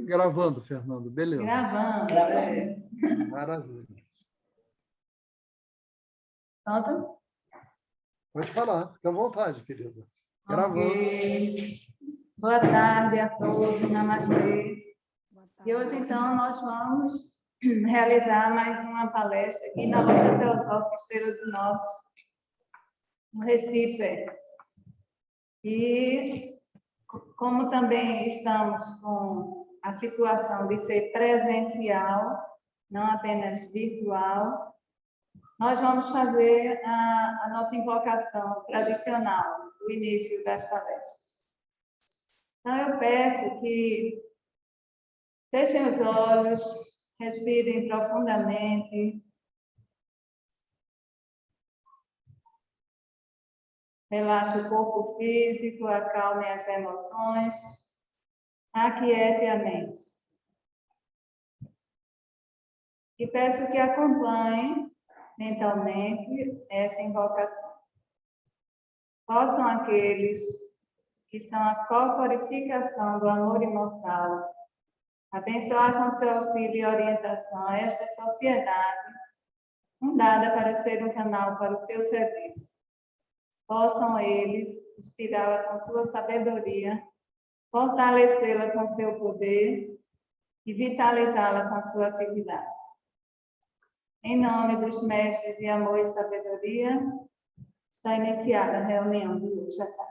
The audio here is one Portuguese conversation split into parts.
Gravando, Fernando, beleza. Gravando. Maravilha. Pronto? Pode falar, fica à vontade, querida. Gravando. Ok. Boa tarde a todos, namastê. E hoje, então, nós vamos realizar mais uma palestra aqui na Loja Teosófica Estrela do Norte, no Recife. E como também estamos com a situação de ser presencial, não apenas virtual, nós vamos fazer a nossa invocação tradicional do início das palestras. Então, eu peço que fechem os olhos, respirem profundamente, relaxe o corpo físico, acalme as emoções, aquiete a mente. E peço que acompanhem mentalmente essa invocação. Possam aqueles que são a corporificação do amor imortal abençoar com seu auxílio e orientação esta sociedade fundada para ser um canal para o seu serviço. Possam eles inspirá-la com sua sabedoria, fortalecê-la com seu poder e vitalizá-la com sua atividade. Em nome dos mestres de amor e sabedoria, está iniciada a reunião de hoje à tarde.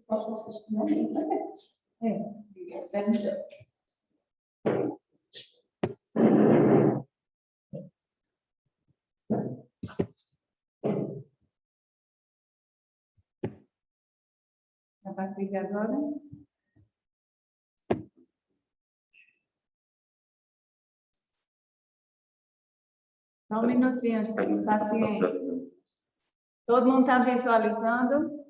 A partir de agora. Só um minutinho, gente, paciência. Todo mundo está visualizando?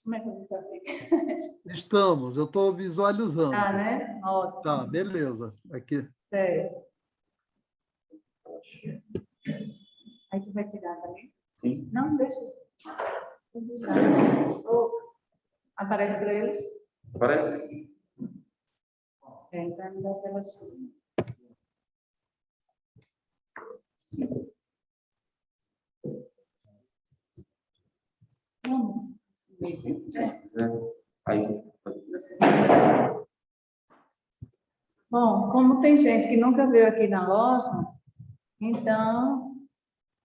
Como é que eu visualizo? Estamos, eu estou visualizando. Tá, né? Ótimo. Tá, beleza. Aqui. Certo. Aí tu vai tirar também? Sim. Não, deixa. Vou deixar. Oh, aparece para eles? Aparece? Então me dá pela sua. Não. Aí. Bom, como tem gente que nunca veio aqui na loja, então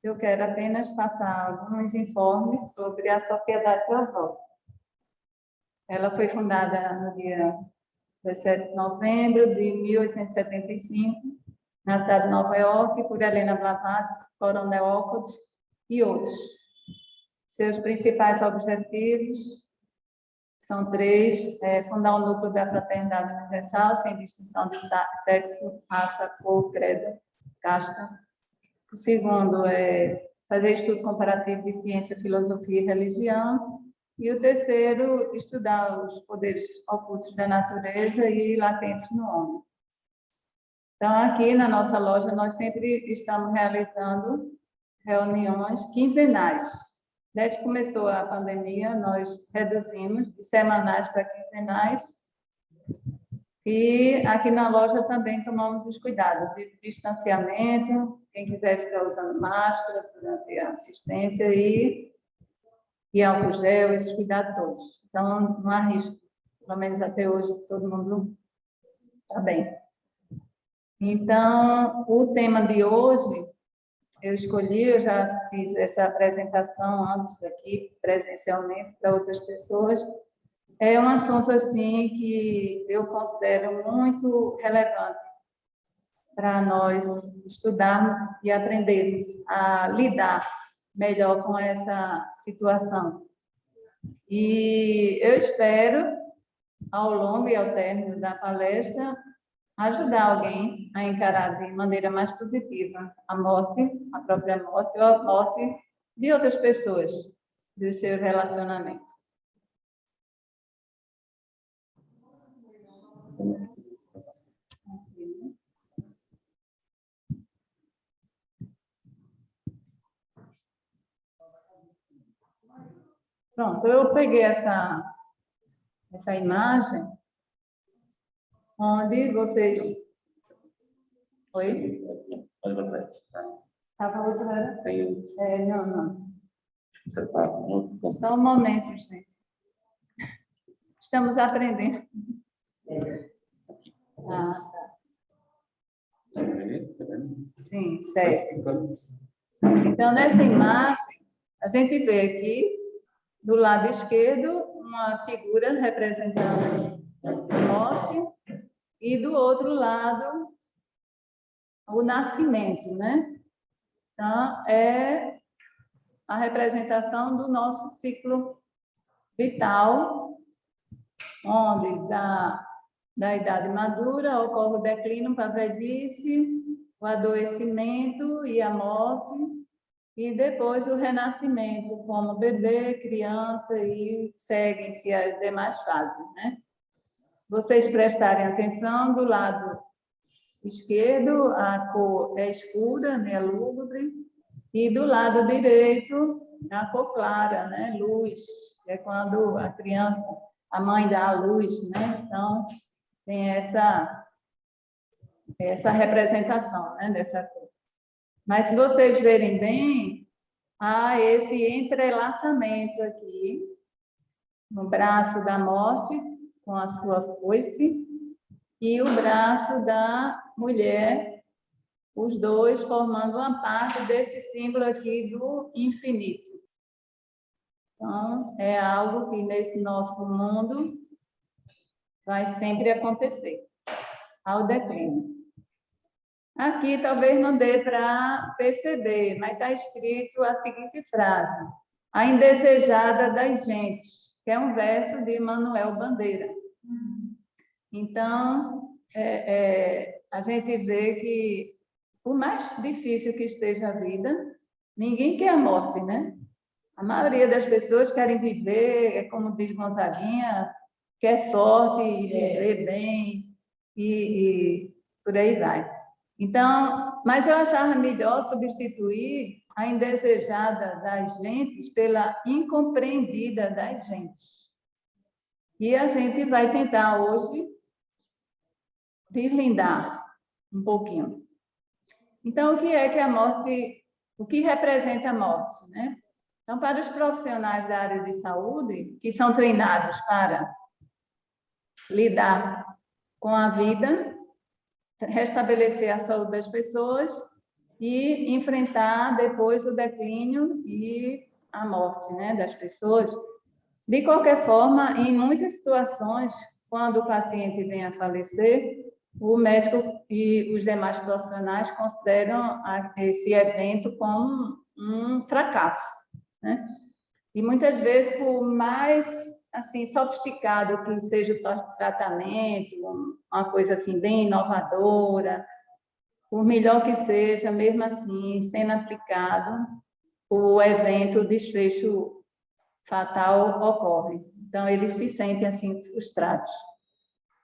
eu quero apenas passar alguns informes sobre a Sociedade Teosófica. Ela foi fundada no dia 17 de novembro de 1875, na cidade de Nova York, por Helena Blavatsky, Coronel Olcott e outros. Seus principais objetivos são três: fundar um núcleo da fraternidade universal, sem distinção de sexo, raça, cor, credo, casta. O segundo é fazer estudo comparativo de ciência, filosofia e religião. E o terceiro, estudar os poderes ocultos da natureza e latentes no homem. Então, aqui na nossa loja, nós sempre estamos realizando reuniões quinzenais. Desde que começou a pandemia, nós reduzimos de semanais para quinzenais. E aqui na loja também tomamos os cuidados de distanciamento, quem quiser ficar usando máscara durante a assistência e álcool gel, esses cuidados todos. Então, não há risco. Pelo menos até hoje, todo mundo está bem. Então, o tema de hoje, eu escolhi, eu já fiz essa apresentação antes daqui, presencialmente, para outras pessoas. É um assunto, assim, que eu considero muito relevante para nós estudarmos e aprendermos a lidar melhor com essa situação. E eu espero, ao longo e ao término da palestra, ajudar alguém a encarar de maneira mais positiva a morte, a própria morte ou a morte de outras pessoas, do seu relacionamento. Pronto, eu peguei essa essa imagem, onde vocês... Oi? Olha para trás. Estava outra... Tem não. um... Só um momento, gente. Estamos aprendendo. Ah, tá. Sim, certo. Então, nessa imagem, a gente vê aqui, do lado esquerdo, uma figura representando a morte, e do outro lado, o nascimento, né? Então, é a representação do nosso ciclo vital, onde da idade madura ocorre o declínio para a velhice, o adoecimento e a morte, e depois o renascimento como bebê, criança, e seguem-se as demais fases, né? Vocês prestarem atenção, do lado esquerdo a cor é escura, né, lúgubre, e do lado direito a cor clara, né, luz, que é quando a criança, a mãe dá a luz, né? Então, tem essa representação, né, dessa cor. Mas se vocês verem bem, há esse entrelaçamento aqui no braço da morte com a sua foice e o braço da mulher, os dois formando uma parte desse símbolo aqui do infinito. Então, é algo que nesse nosso mundo vai sempre acontecer, ao declínio. Aqui talvez não dê para perceber, mas está escrito a seguinte frase: a indesejada das gentes, que é um verso de Manuel Bandeira. Então, a gente vê que, por mais difícil que esteja a vida, ninguém quer a morte, né? A maioria das pessoas querem viver, é como diz Gonzaguinha, quer sorte e viver bem, e por aí vai. Então, mas eu achava melhor substituir a indesejada das gentes pela incompreendida das gentes. E a gente vai tentar hoje deslindar um pouquinho. Então, o que é que a morte, o que representa a morte, né? Então, para os profissionais da área de saúde, que são treinados para lidar com a vida, restabelecer a saúde das pessoas e enfrentar depois o declínio e a morte, né, das pessoas. De qualquer forma, em muitas situações, quando o paciente vem a falecer, o médico e os demais profissionais consideram esse evento como um fracasso, né? E muitas vezes, por mais assim sofisticado que seja o tratamento, uma coisa assim bem inovadora, por melhor que seja, mesmo assim, sendo aplicado, o evento, o desfecho fatal ocorre. Então, eles se sentem assim frustrados.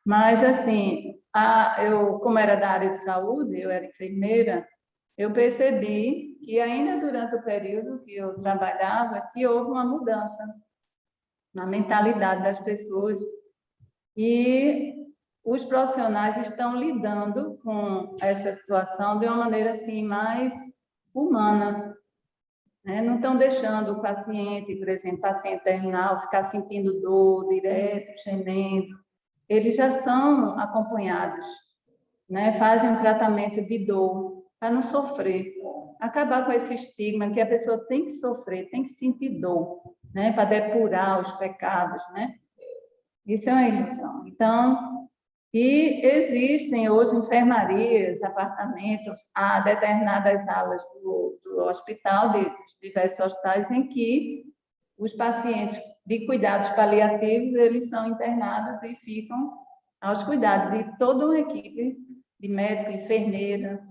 Mas, assim, eu, como era da área de saúde, eu era enfermeira, eu percebi que ainda durante o período que eu trabalhava, que houve uma mudança na mentalidade das pessoas e os profissionais estão lidando com essa situação de uma maneira assim mais humana, né? Não estão deixando o paciente, por exemplo, paciente terminal, ficar sentindo dor direto, gemendo. Eles já são acompanhados, né? Fazem um tratamento de dor para não sofrer, acabar com esse estigma que a pessoa tem que sofrer, tem que sentir dor, né? Para depurar os pecados, né? Isso é uma ilusão. Então, e existem hoje enfermarias, apartamentos, há determinadas alas do hospital, de diversos hospitais, em que os pacientes de cuidados paliativos, eles são internados e ficam aos cuidados de toda uma equipe de médico, enfermeira,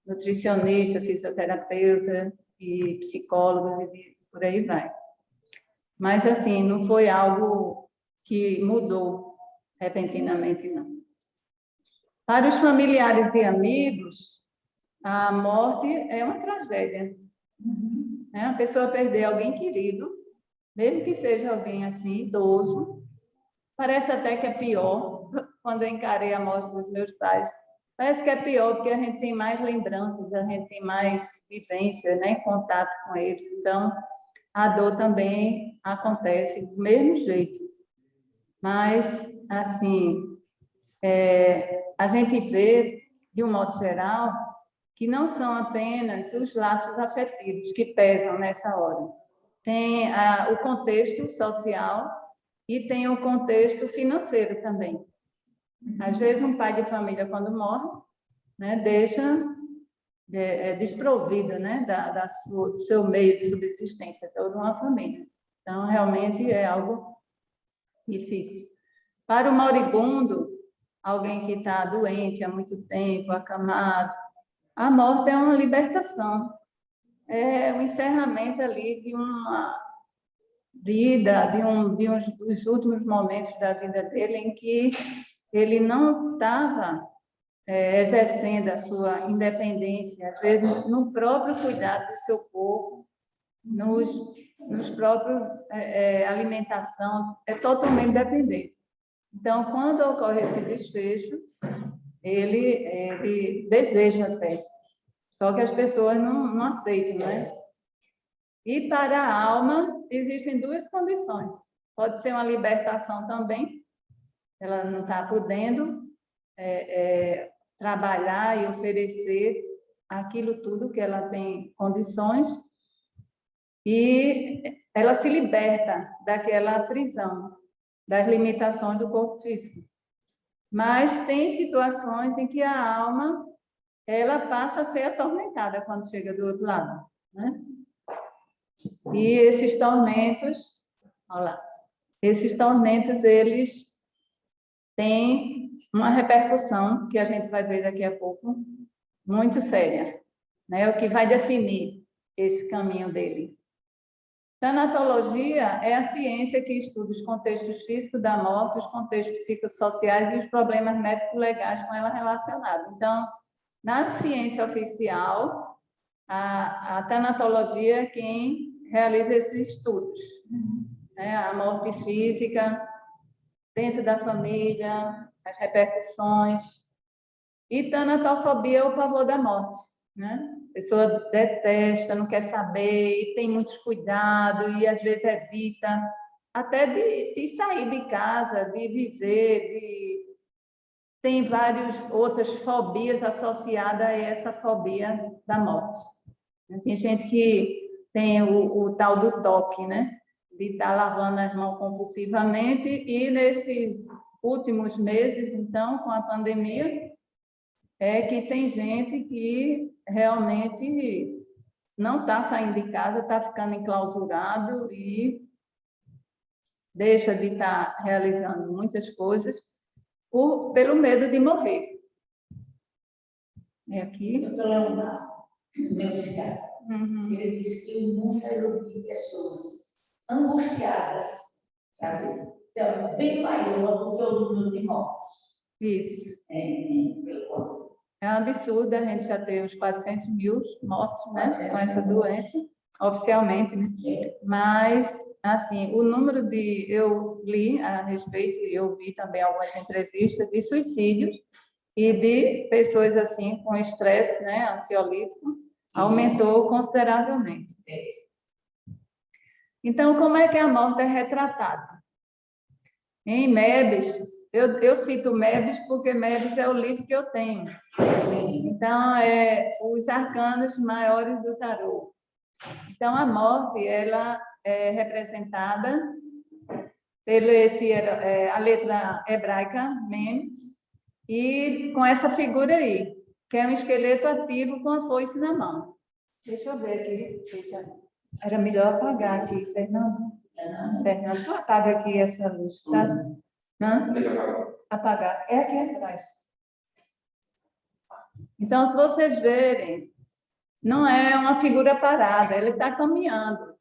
nutricionista, fisioterapeuta e psicólogos e por aí vai. Mas, assim, não foi algo que mudou repentinamente, não. Para os familiares e amigos, a morte é uma tragédia. É a pessoa perder alguém querido, mesmo que seja alguém assim, idoso, Parece até que é pior, quando eu encarei a morte dos meus pais. Parece que é pior, porque a gente tem mais lembranças, a gente tem mais vivência, né? Contato com eles. Então, a dor também acontece do mesmo jeito. Mas, assim, a gente vê, de um modo geral, que não são apenas os laços afetivos que pesam nessa hora. Tem o contexto social e tem o contexto financeiro também. Às vezes, um pai de família, quando morre, né, deixa desprovido, né, do seu meio de subsistência, toda uma família. Então, realmente é algo difícil. Para o moribundo, alguém que está doente há muito tempo, acamado, a morte é uma libertação, é o encerramento ali de uma vida, dos últimos momentos da vida dele, em que ele não estava exercendo a sua independência, às vezes no próprio cuidado do seu corpo, nos próprios alimentação, é totalmente dependente. Então, quando ocorre esse desfecho, ele deseja até, só que as pessoas não aceitam, né? E para a alma, existem duas condições. Pode ser uma libertação também, ela não está podendo trabalhar e oferecer aquilo tudo que ela tem condições, e ela se liberta daquela prisão, das limitações do corpo físico. Mas tem situações em que a alma ela passa a ser atormentada quando chega do outro lado, né? E esses tormentos, olha lá, eles têm uma repercussão que a gente vai ver daqui a pouco, muito séria, né? O que vai definir esse caminho dele. Tanatologia é a ciência que estuda os contextos físicos da morte, os contextos psicossociais e os problemas médico-legais com ela relacionados. Então, na ciência oficial, a tanatologia é quem realiza esses estudos, né? A morte física, dentro da família, as repercussões. E tanatofobia é o pavor da morte, né? A pessoa detesta, não quer saber, e tem muitos cuidados, e às vezes evita até de sair de casa, de viver, tem várias outras fobias associadas a essa fobia da morte. Tem gente que tem o tal do toque, né? De estar lavando as mãos compulsivamente, e nesses últimos meses, então, com a pandemia, que tem gente que realmente não está saindo de casa, está ficando enclausurado e deixa de estar realizando muitas coisas pelo medo de morrer. É aqui. Doutor Leonardo, meu psiquiatra, ele disse que o mundo é de pessoas angustiadas, sabe? Então, bem maior do que o número de mortos. Isso. Pelo corpo. É um absurdo, a gente já tem uns 400 mil mortos, né, com essa doença, oficialmente, né? Mas, assim, o número eu li a respeito, e eu vi também algumas entrevistas de suicídios e de pessoas, assim, com estresse, né, ansiolítico, aumentou consideravelmente. Então, como é que a morte é retratada? Em Mebes, eu cito Mebes porque Mebes é o livro que eu tenho. Então, os arcanos maiores do tarô. Então, a morte, ela é representada a letra hebraica, Mem, e com essa figura aí, que é um esqueleto ativo com a foice na mão. Deixa eu ver aqui. Era melhor apagar aqui, Fernando. Fernando, tu apaga aqui essa luz, tá? Hã? Apagar. É aqui atrás. Então, se vocês verem, não é uma figura parada, ele está caminhando.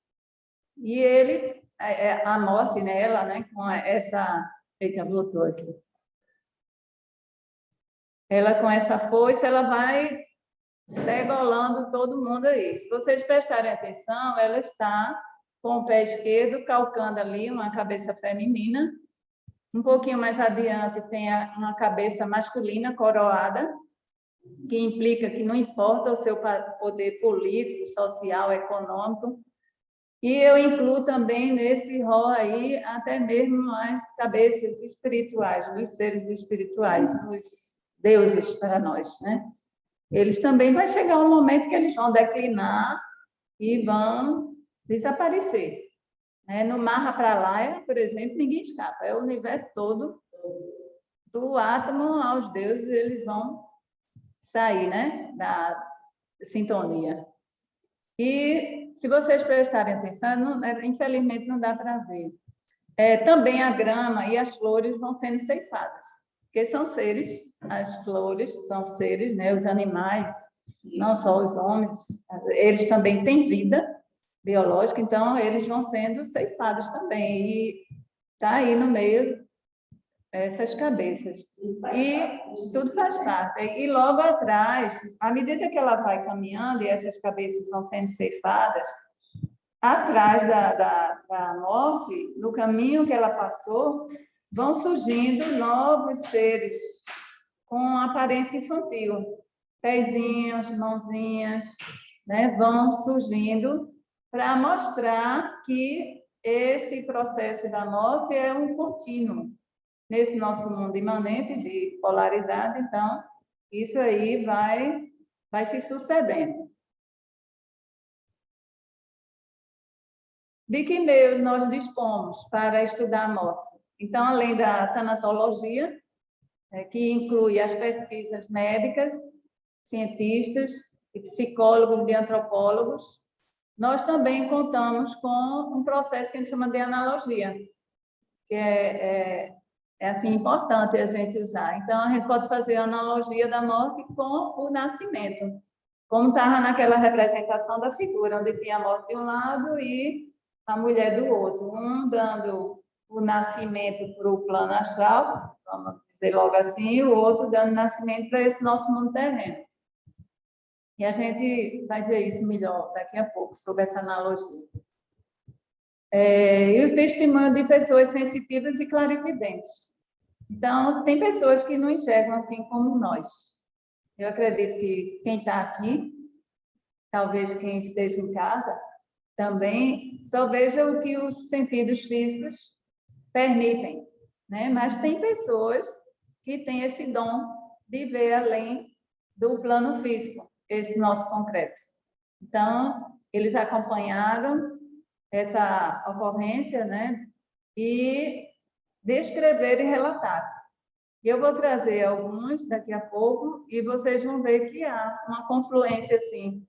E a morte nela, né, com essa... Eita, voltou aqui. Ela, com essa foice, ela vai degolando todo mundo aí. Se vocês prestarem atenção, ela está com o pé esquerdo calcando ali uma cabeça feminina, Um pouquinho mais adiante tem uma cabeça masculina coroada, que implica que não importa o seu poder político, social, econômico. E eu incluo também nesse rol aí até mesmo as cabeças espirituais, dos seres espirituais, os deuses para nós, né? Eles também vai chegar um momento que eles vão declinar e vão desaparecer. No Mahapralaya, por exemplo, ninguém escapa. É o universo todo, do átomo aos deuses, eles vão sair, né, da sintonia. E, se vocês prestarem atenção, infelizmente não dá para ver. Também a grama e as flores vão sendo ceifadas, porque são seres, as flores são seres, né, os animais, não só os homens, eles também têm vida biológica, então eles vão sendo ceifados também. E está aí no meio essas cabeças. E tudo faz parte. E logo atrás, à medida que ela vai caminhando e essas cabeças vão sendo ceifadas, atrás da morte, no caminho que ela passou, vão surgindo novos seres com aparência infantil. Pezinhos, mãozinhas, né, vão surgindo para mostrar que esse processo da morte é um contínuo. Nesse nosso mundo imanente de polaridade, então, isso aí vai se sucedendo. De que meio nós dispomos para estudar a morte? Então, além da tanatologia, que inclui as pesquisas médicas, cientistas e psicólogos e antropólogos, nós também contamos com um processo que a gente chama de analogia, que é assim, importante a gente usar. Então, a gente pode fazer a analogia da morte com o nascimento, como estava naquela representação da figura, onde tinha a morte de um lado e a mulher do outro, um dando o nascimento para o plano astral, vamos dizer logo assim, e o outro dando nascimento para esse nosso mundo terreno. E a gente vai ver isso melhor daqui a pouco, sobre essa analogia. E o testemunho de pessoas sensitivas e clarividentes. Então, tem pessoas que não enxergam assim como nós. Eu acredito que quem está aqui, talvez quem esteja em casa, também só veja o que os sentidos físicos permitem, né? Mas tem pessoas que têm esse dom de ver além do plano físico, esse nosso concreto. Então, eles acompanharam essa ocorrência, né? E descrever e relatar. Eu vou trazer alguns daqui a pouco e vocês vão ver que há uma confluência assim.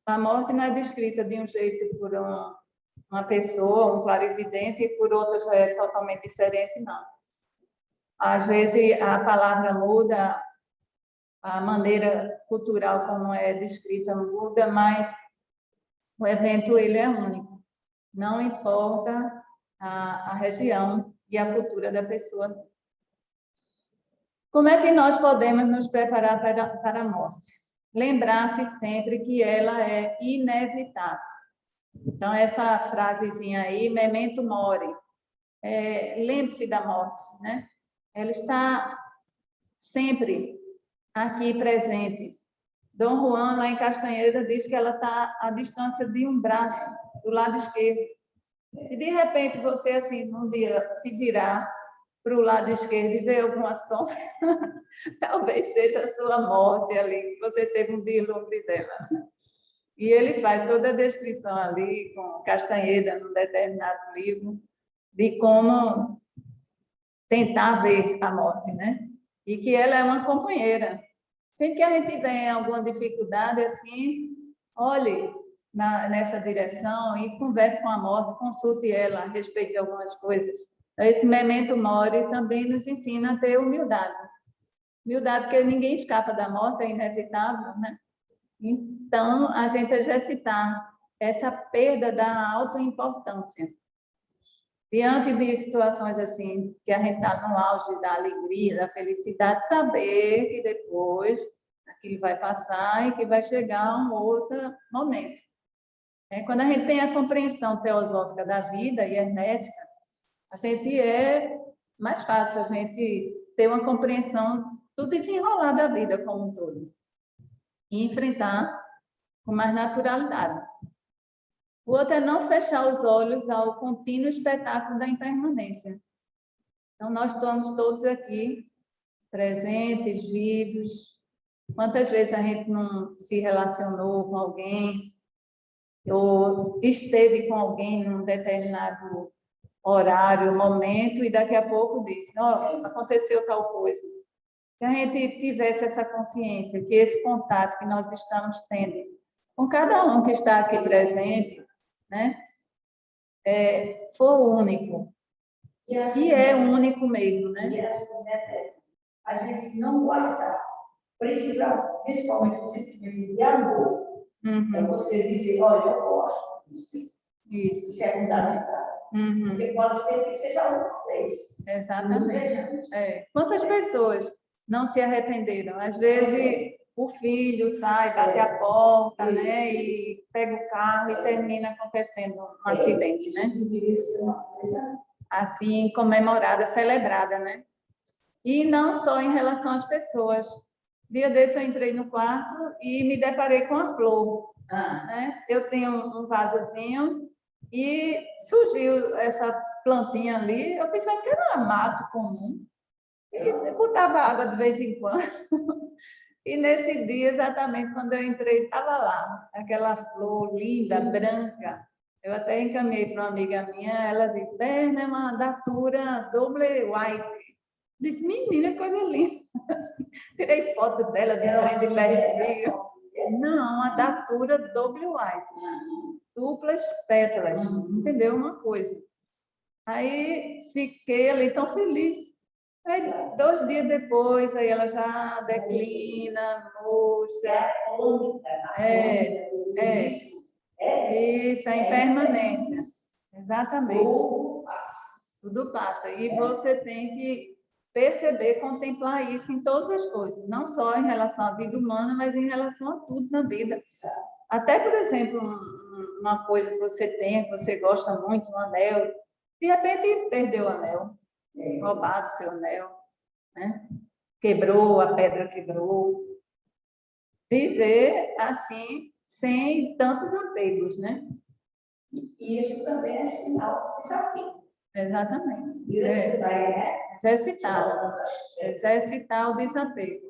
A morte não é descrita de um jeito por uma pessoa, um clarividente, e por outro já é totalmente diferente, não. Às vezes a palavra muda, a maneira cultural como é descrita muda, mas o evento ele é único. Não importa a região e a cultura da pessoa. Como é que nós podemos nos preparar para a morte? Lembrar-se sempre que ela é inevitável. Então, essa frasezinha aí, memento mori, lembre-se da morte, né? Ela está sempre aqui presente. Dom Juan, lá em Castanheira, diz que ela está à distância de um braço, do lado esquerdo. Se de repente você, assim, um dia se virar para o lado esquerdo e ver alguma sombra, talvez seja a sua morte ali, que você teve um vislumbre dela. E ele faz toda a descrição ali, com Castanheira, num determinado livro, de como tentar ver a morte, né? E que ela é uma companheira. Sempre que a gente vem em alguma dificuldade, assim, olhe nessa direção e converse com a morte, consulte ela a respeito de algumas coisas. Esse memento mori também nos ensina a ter humildade. Humildade, porque ninguém escapa da morte, é inevitável, né? Então, a gente exercitar essa perda da autoimportância. Diante de situações assim, que a gente está no auge da alegria, da felicidade, saber que depois aquilo vai passar e que vai chegar um outro momento. Quando a gente tem a compreensão teosófica da vida e hermética, a gente é mais fácil a gente ter uma compreensão do desenrolar da vida como um todo e enfrentar com mais naturalidade. O outro é não fechar os olhos ao contínuo espetáculo da impermanência. Então, nós estamos todos aqui, presentes, vivos. Quantas vezes a gente não se relacionou com alguém ou esteve com alguém num determinado horário, momento, e daqui a pouco disse, aconteceu tal coisa. Que a gente tivesse essa consciência, que esse contato que nós estamos tendo com cada um que está aqui presente, né, for único. E assim, E é único mesmo, né? E assim, né, a gente não guardar, principalmente o sentimento de amor, é você dizer, olha, eu gosto de você. Isso. Isso é fundamental. Porque pode ser que seja uma vez. Exatamente. Quantas pessoas não se arrependeram? Às vezes o filho sai, bate a porta, né? E pega o carro e termina acontecendo um acidente, né? Assim, comemorada, celebrada, né? E não só em relação às pessoas. Dia desse eu entrei no quarto e me deparei com a flor. Né? Eu tenho um vasozinho e surgiu essa plantinha ali. Eu pensava que era um mato comum. E botava água de vez em quando. E nesse dia, exatamente quando eu entrei, estava lá, aquela flor linda, branca. Eu até encaminhei para uma amiga minha, ela disse, Berna, é uma datura double white. Disse, menina, coisa linda. Tirei foto dela de frente e perfil. Não, a datura double white. Duplas pétalas, entendeu? Uma coisa. Aí fiquei ali tão feliz. Aí, 2 dias depois, aí ela já declina, murcha. Isso, a impermanência. Exatamente. Tudo passa. E você tem que perceber, contemplar isso em todas as coisas. Não só em relação à vida humana, mas em relação a tudo na vida. Até, por exemplo, uma coisa que você tem, que você gosta muito, um anel. De repente, perdeu o anel. Roubado o seu anel. Né? Quebrou, a pedra quebrou. Viver assim, sem tantos apegos, né? E isso também é sinal de desafio. Exatamente. Exercitar o desapego.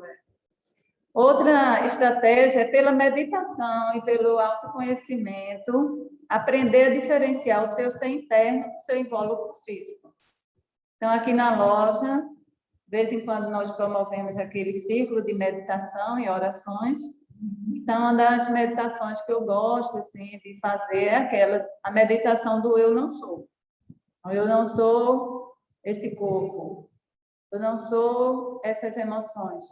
Outra estratégia é pela meditação e pelo autoconhecimento, aprender a diferenciar o seu ser interno do seu invólucro físico. Então, aqui na loja, de vez em quando nós promovemos aquele ciclo de meditação e orações. Então, uma das meditações que eu gosto assim, de fazer é a meditação do eu não sou. Eu não sou esse corpo. Eu não sou essas emoções.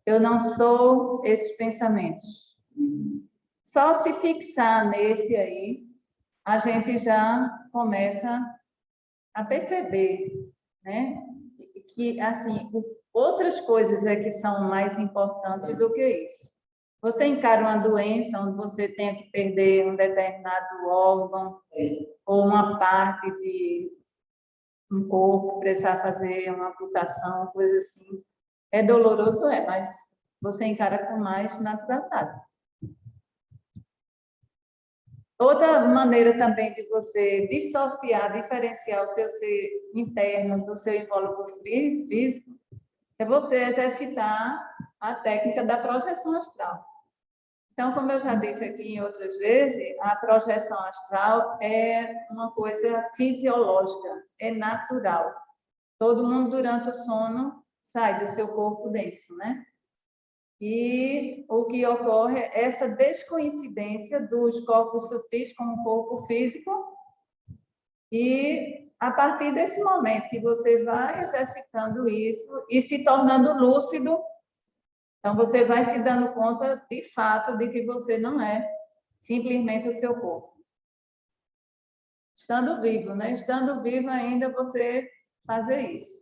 Eu não sou esses pensamentos. Só se fixar nesse aí, a gente já começa a perceber, né? Que, assim, outras coisas é que são mais importantes do que isso. Você encara uma doença onde você tenha que perder um determinado órgão ou uma parte de um corpo, precisar fazer uma amputação, coisa assim. É doloroso, mas você encara com mais naturalidade. Outra maneira também de você dissociar, diferenciar o seu ser interno do seu invólucro físico é você exercitar a técnica da projeção astral. Então, como eu já disse aqui em outras vezes, a projeção astral é uma coisa fisiológica, é natural. Todo mundo, durante o sono, sai do seu corpo denso, né? E o que ocorre é essa descoincidência dos corpos sutis com o corpo físico. E a partir desse momento que você vai exercitando isso e se tornando lúcido, então você vai se dando conta de fato de que você não é simplesmente o seu corpo. Estando vivo, né? Estando vivo ainda você fazer isso.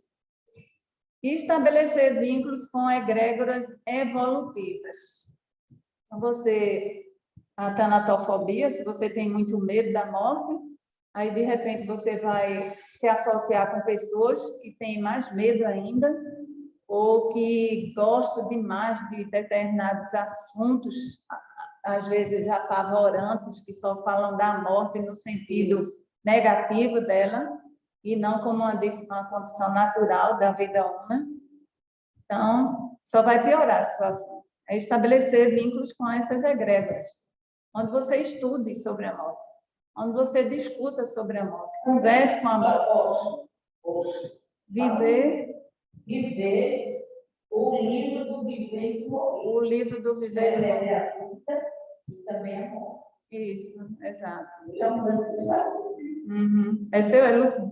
E estabelecer vínculos com egrégoras evolutivas. Então, a tanatofobia, se você tem muito medo da morte, aí de repente você vai se associar com pessoas que têm mais medo ainda, ou que gostam demais de determinados assuntos, às vezes apavorantes, que só falam da morte no sentido negativo dela, e não como uma condição natural da vida humana. Então, só vai piorar a situação. É estabelecer vínculos com essas egrégoras, onde você estude sobre a morte, onde você discuta sobre a morte, converse com a morte. Viver o livro do Viver e Morrer. o livro do Viver. Celebra a vida e também a morte. Isso, exato. Então, sabe? Uhum. É seu, é Lúcia?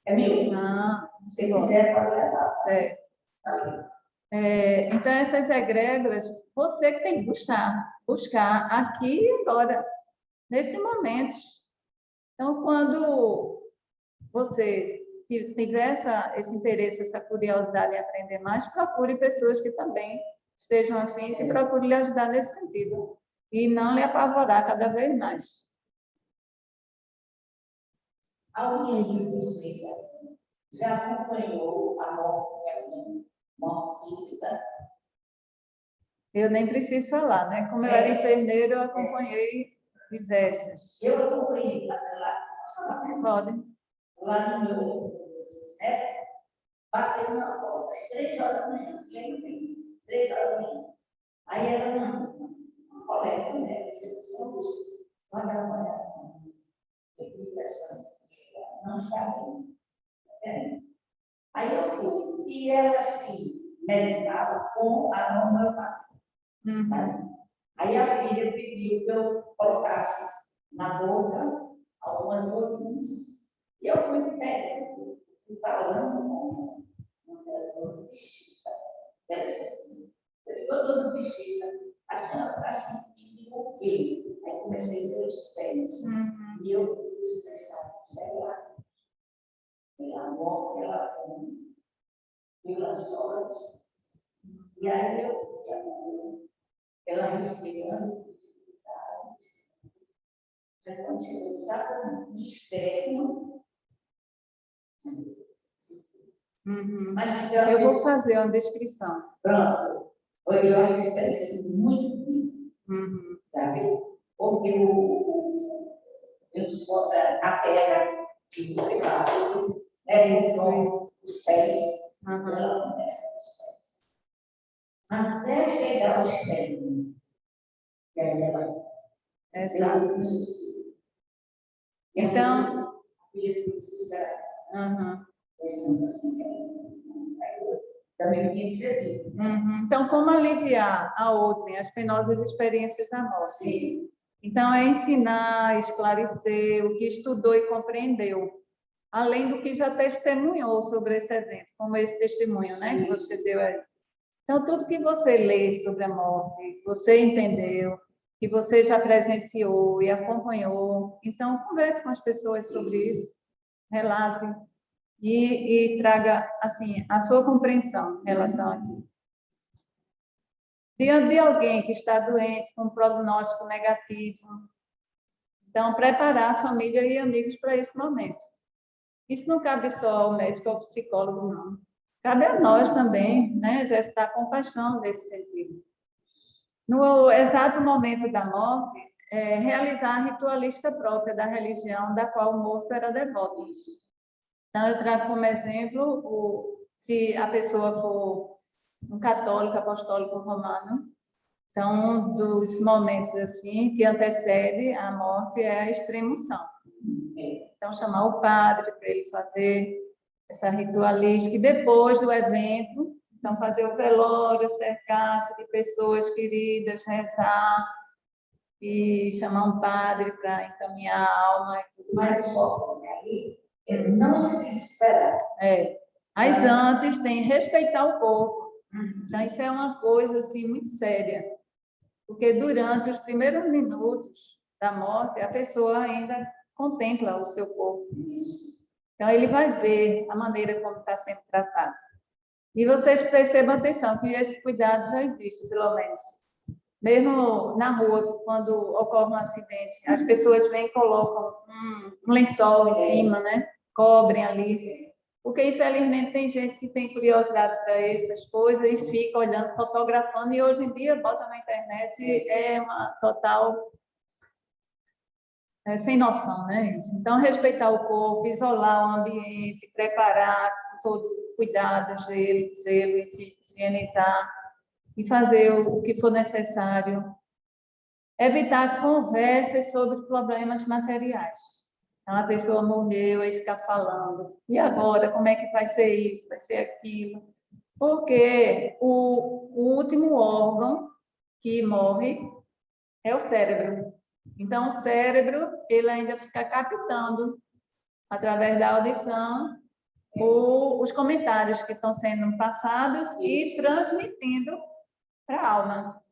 É meu. Ah, Se quiser, pode levar. Então, essas egrégoras, você que tem que buscar aqui e agora, nesses momentos. Então, quando você tiver esse interesse, essa curiosidade em aprender mais, procure pessoas que também estejam afins e procure lhe ajudar nesse sentido. E não lhe apavorar cada vez mais. Alguém de vocês já acompanhou a morte física? Eu nem preciso falar, né? Como eu era enfermeira, eu acompanhei diversas. Eu acompanhei lá, Podem. lá no meu, né? Bateu na porta, às 3 horas da manhã, lembra bem? 3 horas da manhã. Aí era uma colega, né? Você disse, vai dar uma olhada. Não está bem. É. Aí eu fui, e ela assim, medicava com a homeopatia. Aí a filha pediu que eu colocasse na boca algumas gotinhas. E eu fui pedindo, falando com o bichista. Todo bichista, a senhora está sentindo o quê? Aí comecei a ver os pés. E eu pus prestar pelados. Pela morte, ela come, pelas horas. E aí ela respirando, quando chegou exatamente no extremo. Mas Eu vou fazer uma descrição. Pronto. Eu acho que isso deve ser muito bonito, sabe? Porque eu sou a terra que você bate, né? Os pés, ela começa os pés. Até chegar aos pés. E aí ela Exato. Então, a filha ficou desesperada. Pensando assim, também tinha que ser vivo. Então, como aliviar a outrem as penosas experiências da morte? Sim. Então, é ensinar, esclarecer o que estudou e compreendeu, além do que já testemunhou sobre esse evento, como esse testemunho, né, que você deu aí. Então, tudo que você lê sobre a morte, que você entendeu, que você já presenciou e acompanhou, então, converse com as pessoas sobre isso, relate e traga, assim, a sua compreensão em relação a aquilo. Diante de alguém que está doente, com um prognóstico negativo, então, preparar a família e amigos para esse momento. Isso não cabe só ao médico ou ao psicólogo, não. Cabe a nós também, né? Gestar compaixão nesse sentido. No exato momento da morte, realizar a ritualística própria da religião da qual o morto era devoto. Então, eu trago como exemplo, se a pessoa for um católico, apostólico romano, então, um dos momentos assim que antecede a morte é a extrema-unção. Então, chamar o padre para ele fazer essa ritualística e depois do evento, então fazer o velório, cercar-se de pessoas queridas, rezar e chamar um padre para encaminhar a alma e tudo mais. Mas só aí, não se desesperar. Mas antes tem respeitar o corpo. Então, isso é uma coisa assim muito séria, porque durante os primeiros minutos da morte, a pessoa ainda contempla o seu corpo. Então, ele vai ver a maneira como está sendo tratado. E vocês percebam atenção que esse cuidado já existe, pelo menos. Mesmo na rua, quando ocorre um acidente, as pessoas vêm e colocam um lençol em cima, né? cobrem ali. Porque, infelizmente, tem gente que tem curiosidade para essas coisas e fica olhando, fotografando, e hoje em dia bota na internet, é uma total sem noção, né? Isso. Então, respeitar o corpo, isolar o ambiente, preparar com todo cuidado, zelo, higienizar e fazer o que for necessário. Evitar conversas sobre problemas materiais. Então, a pessoa morreu e ficar falando. E agora, como é que vai ser isso, vai ser aquilo? Porque o último órgão que morre é o cérebro. Então, o cérebro, ele ainda fica captando, através da audição, os comentários que estão sendo passados e transmitindo para a alma.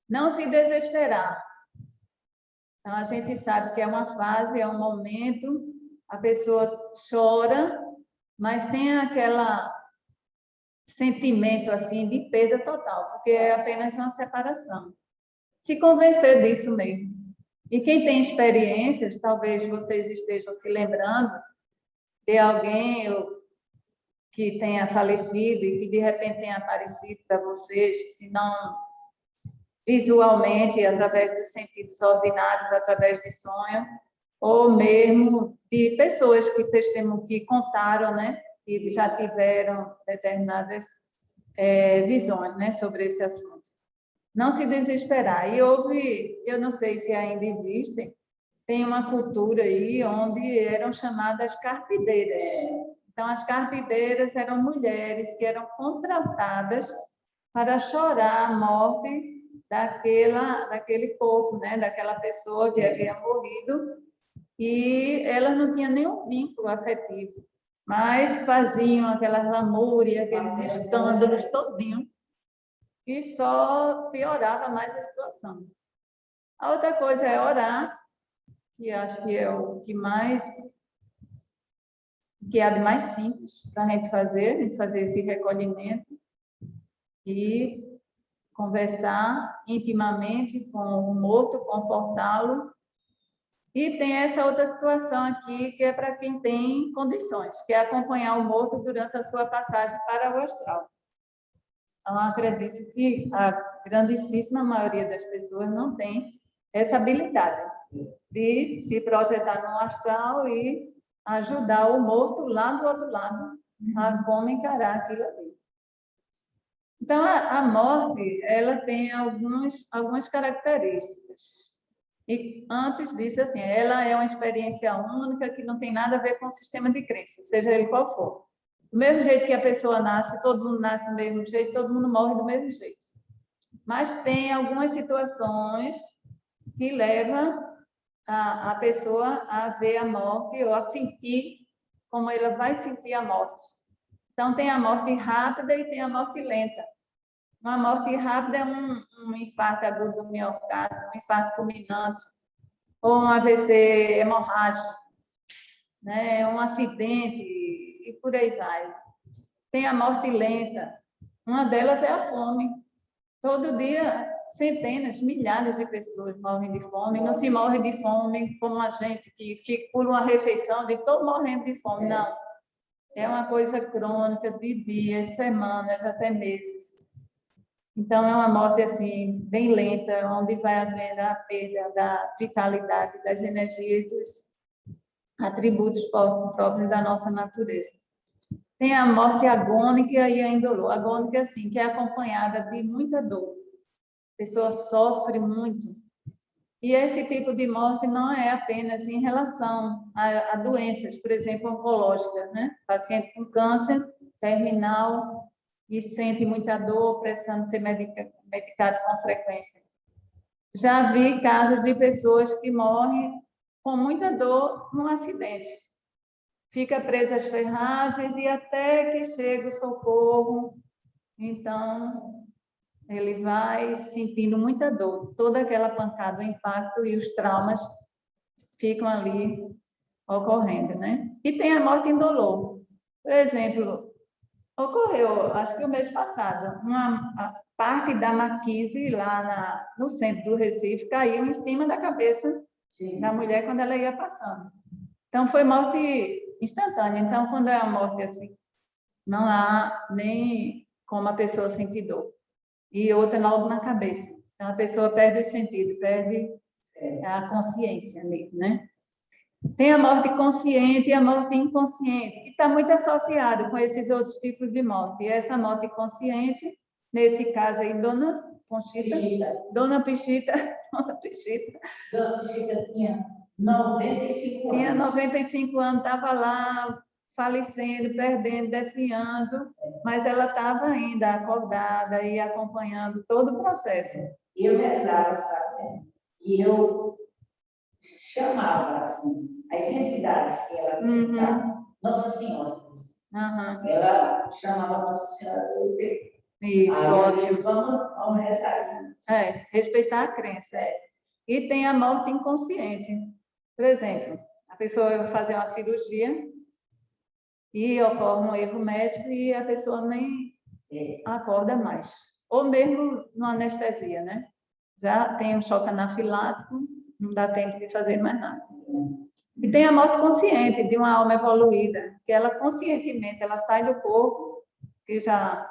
Não se desesperar. Então, a gente sabe que é uma fase, é um momento, a pessoa chora, mas sem aquele sentimento assim de perda total, porque é apenas uma separação. Se convencer disso mesmo. E quem tem experiências, talvez vocês estejam se lembrando de alguém que tenha falecido e que de repente tenha aparecido para vocês, se não visualmente, através dos sentidos ordinários, através de sonho, ou mesmo de pessoas que contaram, né, que já tiveram determinadas visões, né, sobre esse assunto. Não se desesperar. E eu não sei se ainda existem, tem uma cultura aí onde eram chamadas carpideiras. Então, as carpideiras eram mulheres que eram contratadas para chorar a morte daquele corpo, né? Daquela pessoa que havia morrido, e elas não tinham nenhum vínculo afetivo, mas faziam aquelas lamúrias, aqueles escândalos todinho, que só piorava mais a situação. A outra coisa é orar, que acho que é o que há de mais simples para a gente fazer esse recolhimento e conversar intimamente com o morto, confortá-lo. E tem essa outra situação aqui, que é para quem tem condições, que é acompanhar o morto durante a sua passagem para o astral. Então, acredito que a grandíssima maioria das pessoas não tem essa habilidade de se projetar no astral e ajudar o morto lá do outro lado a como encarar aquilo ali. Então, a morte, ela tem algumas características. E antes disso, assim, ela é uma experiência única que não tem nada a ver com o sistema de crença, seja ele qual for. Do mesmo jeito que a pessoa nasce, todo mundo nasce do mesmo jeito, todo mundo morre do mesmo jeito. Mas tem algumas situações que levam a pessoa a ver a morte ou a sentir como ela vai sentir a morte. Então, tem a morte rápida e tem a morte lenta. Uma morte rápida é um infarto agudo do miocárdio, um infarto fulminante, ou um AVC hemorrágico, né? Um acidente, e por aí vai. Tem a morte lenta. Uma delas é a fome. Todo dia, centenas, milhares de pessoas morrem de fome. Não se morre de fome como a gente que fica por uma refeição, diz, estou morrendo de fome. Não. É uma coisa crônica, de dias, semanas, até meses. Então, é uma morte assim, bem lenta, onde vai havendo a perda da vitalidade, das energias e dos atributos próprios da nossa natureza. Tem a morte agônica e a indolor. Agônica, assim, que é acompanhada de muita dor. A pessoa sofre muito. E esse tipo de morte não é apenas em relação a doenças, por exemplo, oncológicas, né? Paciente com câncer terminal e sente muita dor, precisando ser medicado com frequência. Já vi casos de pessoas que morrem com muita dor num acidente. Fica presa às ferragens e até que chega o socorro, então ele vai sentindo muita dor. Toda aquela pancada, o impacto e os traumas ficam ali ocorrendo, né? E tem a morte indolor. Por exemplo, ocorreu, acho que o mês passado, uma parte da marquise lá no centro do Recife caiu em cima da cabeça da mulher quando ela ia passando. Então, foi morte instantânea. Então, quando é a morte assim, não há nem como a pessoa sentir dor. E outra logo na cabeça. Então, a pessoa perde o sentido, perde a consciência mesmo, né? Tem a morte consciente e a morte inconsciente, que está muito associado com esses outros tipos de morte. E essa morte consciente, nesse caso aí, Dona Conchita, Dona Pichita, Dona Pichita. Dona Pichita tinha 95 anos. Tinha 95 anos, estava lá falecendo, perdendo, definhando, mas ela estava ainda acordada e acompanhando todo o processo. E eu rezava, sabe? E eu chamava, assim, as entidades que ela acreditava, Nossa Senhora. Ela chamava Nossa Senhora do Tempo. Isso, aí ótimo. Vamos rezar juntos. Respeitar a crença. E tem a morte inconsciente. Por exemplo, a pessoa vai fazer uma cirurgia e ocorre um erro médico e a pessoa nem acorda mais. Ou mesmo numa anestesia, né? Já tem um choque anafilático, não dá tempo de fazer mais nada. E tem a morte consciente de uma alma evoluída, que ela conscientemente ela sai do corpo, que já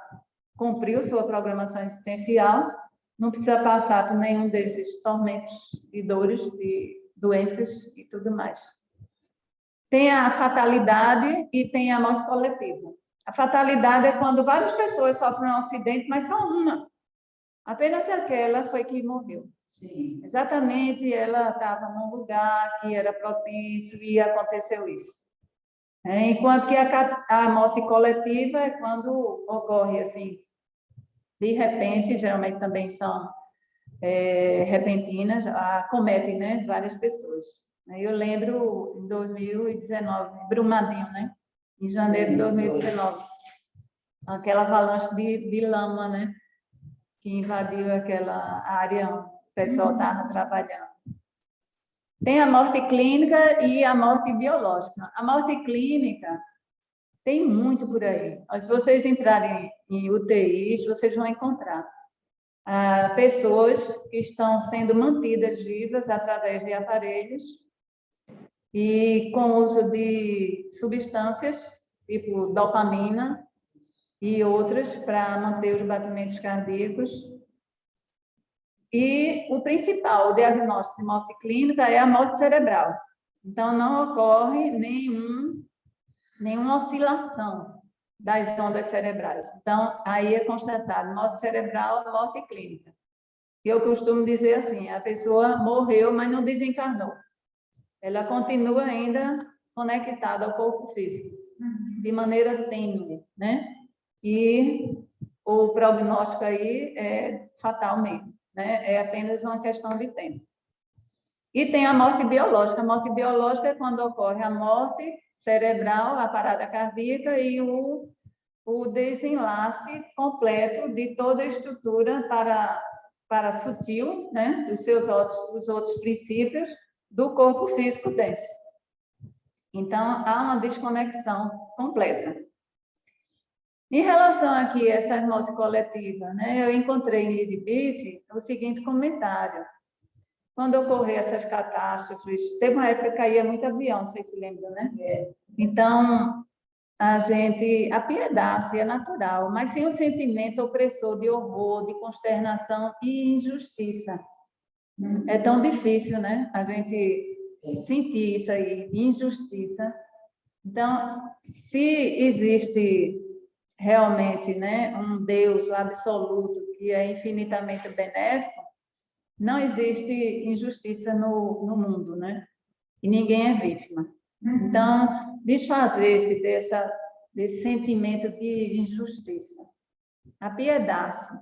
cumpriu sua programação existencial, não precisa passar por nenhum desses tormentos e dores, de doenças e tudo mais. Tem a fatalidade e tem a morte coletiva. A fatalidade é quando várias pessoas sofrem um acidente, mas só uma. Apenas aquela foi que morreu. Sim. Exatamente, ela estava num lugar que era propício e aconteceu isso. Enquanto que a morte coletiva é quando ocorre assim, de repente, geralmente também são repentinas, acometem, né, várias pessoas. Eu lembro em 2019, Brumadinho, né? Em janeiro de 2019, aquela avalanche de lama, né? Que invadiu aquela área onde o pessoal estava trabalhando. Tem a morte clínica e a morte biológica. A morte clínica tem muito por aí. Se vocês entrarem em UTIs, vocês vão encontrar pessoas que estão sendo mantidas vivas através de aparelhos e com o uso de substâncias, tipo dopamina e outras, para manter os batimentos cardíacos. E o principal, o diagnóstico de morte clínica é a morte cerebral. Então, não ocorre nenhuma oscilação das ondas cerebrais. Então, aí é constatado morte cerebral, morte clínica. E eu costumo dizer assim, a pessoa morreu, mas não desencarnou. Ela continua ainda conectada ao corpo físico, de maneira tênue, né? E o prognóstico aí é fatal mesmo, né? É apenas uma questão de tempo. E tem a morte biológica. A morte biológica é quando ocorre a morte cerebral, a parada cardíaca e o desenlace completo de toda a estrutura para sutil, né, dos outros princípios do corpo físico denso. Então, há uma desconexão completa. Em relação aqui a essa morte coletiva, né, eu encontrei em Lydie Beatty o seguinte comentário. Quando ocorreram essas catástrofes, teve uma época que caía muito avião, vocês se lembram, né? Então, apiedar-se é natural, mas sem o sentimento opressor de horror, de consternação e injustiça. É tão difícil, né? A gente sentir isso aí, injustiça. Então, se existe realmente, né, um Deus absoluto que é infinitamente benéfico, não existe injustiça no mundo, né? E ninguém é vítima. Então, desfazer-se desse sentimento de injustiça. Apiedar-se.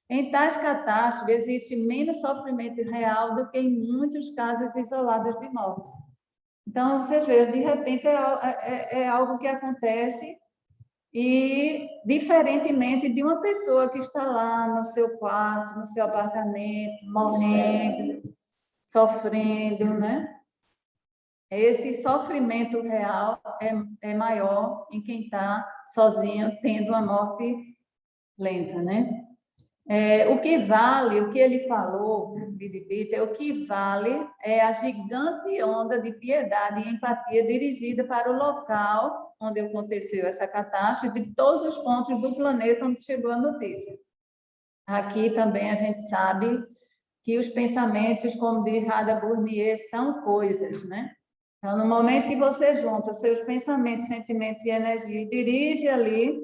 Em tais catástrofes, existe menos sofrimento real do que em muitos casos isolados de morte. Então, vocês veem, de repente, é algo que acontece e, diferentemente de uma pessoa que está lá no seu quarto, no seu apartamento, morrendo, sofrendo, né? Esse sofrimento real é maior em quem está sozinho, tendo uma morte lenta, né? O que vale, o que ele falou, Bidibita, o que vale é a gigante onda de piedade e empatia dirigida para o local onde aconteceu essa catástrofe, de todos os pontos do planeta onde chegou a notícia. Aqui também a gente sabe que os pensamentos, como diz Rada Burnier, são coisas, né? Então, no momento que você junta os seus pensamentos, sentimentos e energia e dirige ali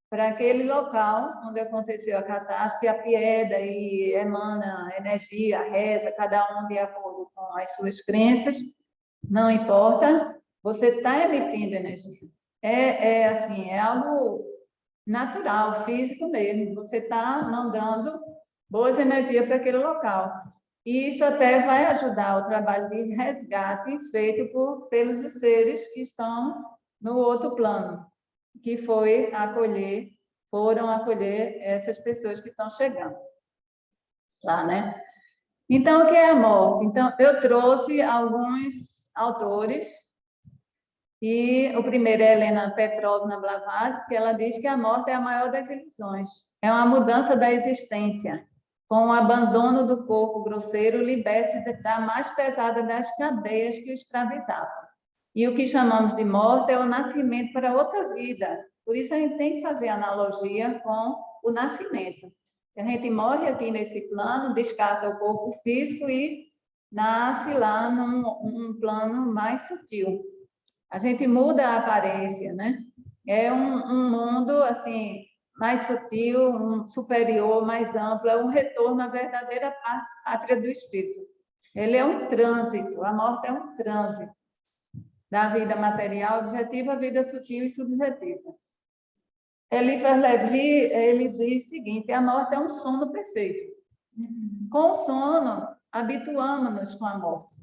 para aquele local onde aconteceu a catástrofe, apieda e emana energia, reza, cada um de acordo com as suas crenças, não importa, você está emitindo energia. Assim, é algo natural, físico mesmo. Você está mandando boas energias para aquele local. E isso até vai ajudar o trabalho de resgate feito pelos seres que estão no outro plano, que foram acolher essas pessoas que estão chegando lá, né? Então, o que é a morte? Então, eu trouxe alguns autores, e o primeiro é Helena Petrovna Blavatsky, que ela diz que a morte é a maior das ilusões, é uma mudança da existência. Com o abandono do corpo grosseiro, liberte-se da mais pesada das cadeias que o escravizavam. E o que chamamos de morte é o nascimento para outra vida. Por isso, a gente tem que fazer analogia com o nascimento. A gente morre aqui nesse plano, descarta o corpo físico e nasce lá num plano mais sutil. A gente muda a aparência, né? É um mundo, assim, mais sutil, superior, mais amplo, é um retorno à verdadeira pátria do espírito. Ele é um trânsito, a morte é um trânsito da vida material objetiva à vida sutil e subjetiva. Eliphas Levi, ele diz o seguinte: a morte é um sono perfeito. Com o sono, habituamos-nos com a morte.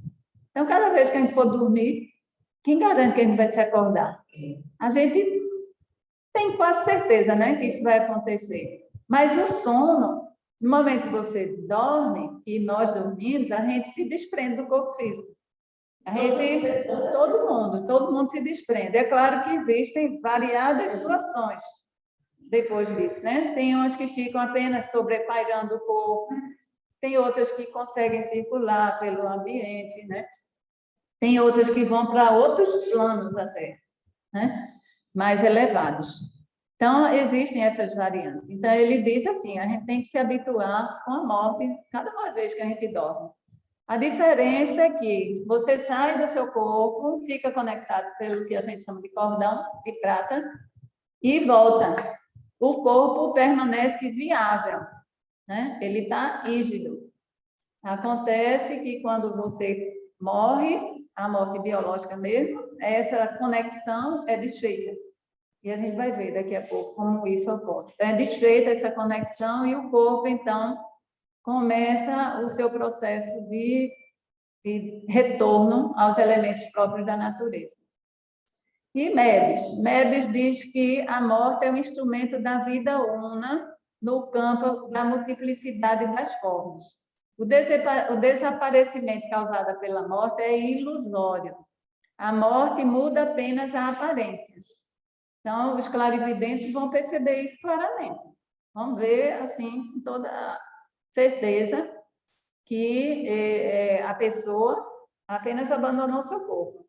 Então, cada vez que a gente for dormir, quem garante que a gente vai se acordar? A gente tem quase certeza, né, que isso vai acontecer. Mas o sono, no momento que você dorme, que nós dormimos, a gente se desprende do corpo físico. Todo mundo se desprende. É claro que existem variadas situações depois disso, né? Tem umas que ficam apenas sobrepairando o corpo, tem outras que conseguem circular pelo ambiente, né? Tem outras que vão para outros planos até, né? Mais elevados. Então, existem essas variantes. Então, ele diz assim, a gente tem que se habituar com a morte cada vez que a gente dorme. A diferença é que você sai do seu corpo, fica conectado pelo que a gente chama de cordão de prata e volta. O corpo permanece viável, né? Ele está rígido. Acontece que quando você morre, a morte biológica mesmo, essa conexão é desfeita. E a gente vai ver daqui a pouco como isso ocorre. Então, é desfeita essa conexão e o corpo, então, começa o seu processo de retorno aos elementos próprios da natureza. E Mebes diz que a morte é um instrumento da vida una no campo da multiplicidade das formas. O desaparecimento causado pela morte é ilusório. A morte muda apenas a aparência. Então, os clarividentes vão perceber isso claramente. Vão ver, assim, com toda certeza, que a pessoa apenas abandonou seu corpo.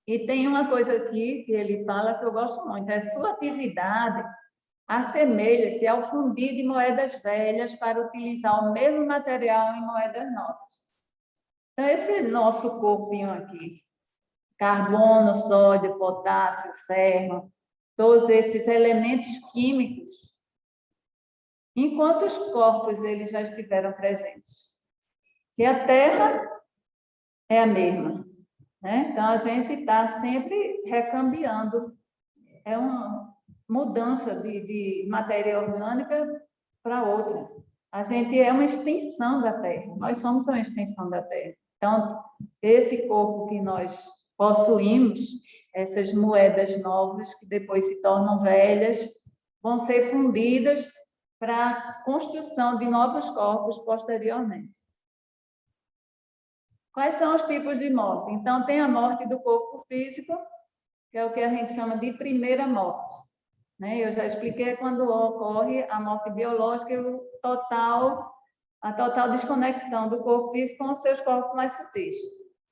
E tem uma coisa aqui que ele fala que eu gosto muito, é sua atividade assemelha-se ao fundir de moedas velhas para utilizar o mesmo material em moedas novas. Então, esse nosso corpinho aqui, carbono, sódio, potássio, ferro, todos esses elementos químicos, em quantos corpos eles já estiveram presentes? Que a Terra é a mesma, né? Então, a gente está sempre recambiando. É uma mudança de matéria orgânica para outra. A gente é uma extensão da Terra. Nós somos uma extensão da Terra. Então, esse corpo que nós possuímos, essas moedas novas, que depois se tornam velhas, vão ser fundidas para a construção de novos corpos posteriormente. Quais são os tipos de morte? Então, tem a morte do corpo físico, que é o que a gente chama de primeira morte. né? Eu já expliquei quando ocorre a morte biológica e a total desconexão do corpo físico com os seus corpos mais sutis.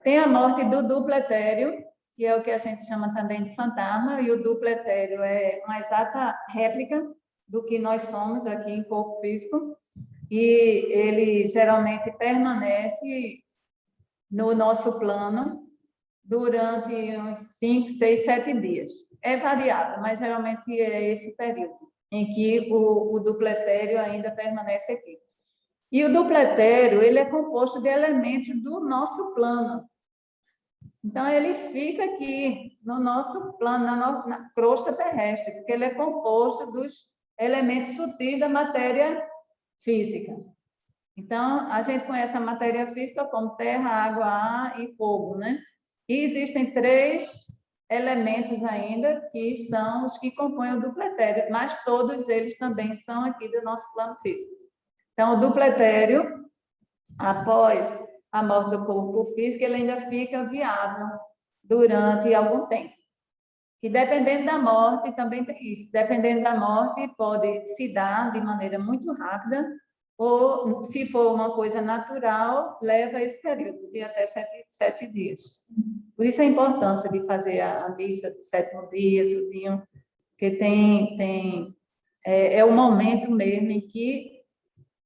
Tem a morte do duplo etéreo, que é o que a gente chama também de fantasma, e o duplo etéreo é uma exata réplica do que nós somos aqui em corpo físico, e ele geralmente permanece no nosso plano durante uns 5, 6, 7 dias. É variável, mas geralmente é esse período em que o duplo etéreo ainda permanece aqui. E o duplo etéreo, ele é composto de elementos do nosso plano. Então, ele fica aqui no nosso plano, na crosta terrestre, porque ele é composto dos elementos sutis da matéria física. Então, a gente conhece a matéria física como terra, água, ar e fogo, né? E existem 3 elementos ainda que são os que compõem o duplo etéreo, mas todos eles também são aqui do nosso plano físico. Então, o duplo etéreo, após a morte do corpo físico, ele ainda fica viável durante algum tempo. E dependendo da morte, também tem isso. Dependendo da morte, pode se dar de maneira muito rápida, ou, se for uma coisa natural, leva esse período de até 7 dias. Por isso a importância de fazer a missa do 7º dia, tudinho, porque é o momento mesmo em que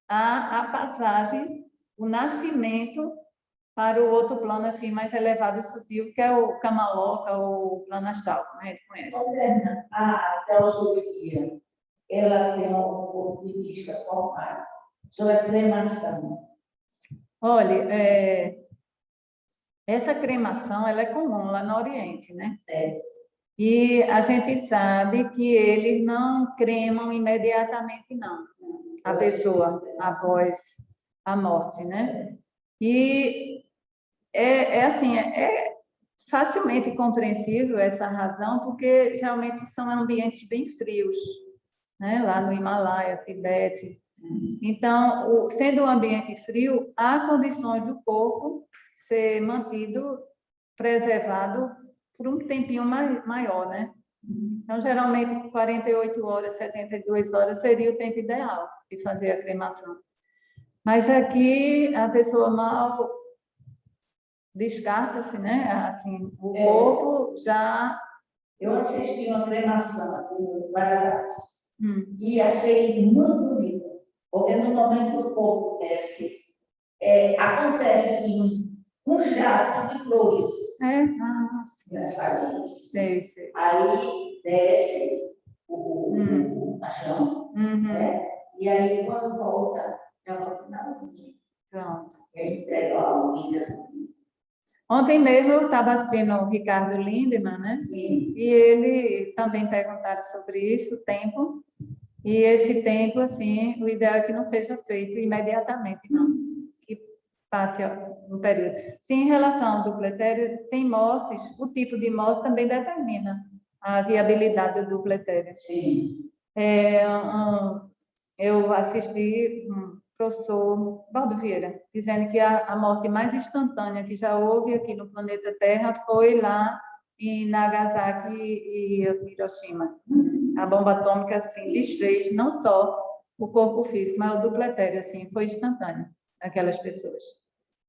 a passagem, o nascimento para o outro plano assim mais elevado e sutil, que é o Kamaloka ou o plano astral, como a gente conhece. A teosofia, ela tem um ponto de vista formal sobre a cremação. Olha, essa cremação ela é comum lá no Oriente, né? E a gente sabe que eles não cremam imediatamente, não, a pessoa após a morte, né? E é facilmente compreensível essa razão, porque geralmente são ambientes bem frios, né? Lá no Himalaia, Tibete. Então, sendo um ambiente frio, há condições do corpo ser mantido, preservado por um tempinho maior, né? Então, geralmente, 48 horas, 72 horas seria o tempo ideal de fazer a cremação. Mas aqui, a pessoa mal descarta-se, né? Assim, o corpo já... Eu assisti uma cremação do Guararapes e achei muito bonito, porque no momento que o corpo desce, acontece assim, um jato de flores nas paredes. Sei. Aí desce o caixão, né? E aí quando volta, já volta na luz. Pronto. Entrega a luz. Ontem mesmo eu estava assistindo o Ricardo Lindemann, né? Sim. E ele também perguntaram sobre isso, o tempo. E esse tempo, assim, o ideal é que não seja feito imediatamente, não. Que passe um período. Sim, em relação ao duplo etéreo, tem mortes, o tipo de morte também determina a viabilidade do duplo etéreo. Sim. Eu assisti professor Valdo Vieira, dizendo que a morte mais instantânea que já houve aqui no planeta Terra foi lá em Nagasaki e Hiroshima. A bomba atômica, assim, desfez não só o corpo físico, mas o duplo etéreo, assim, foi instantâneo naquelas pessoas.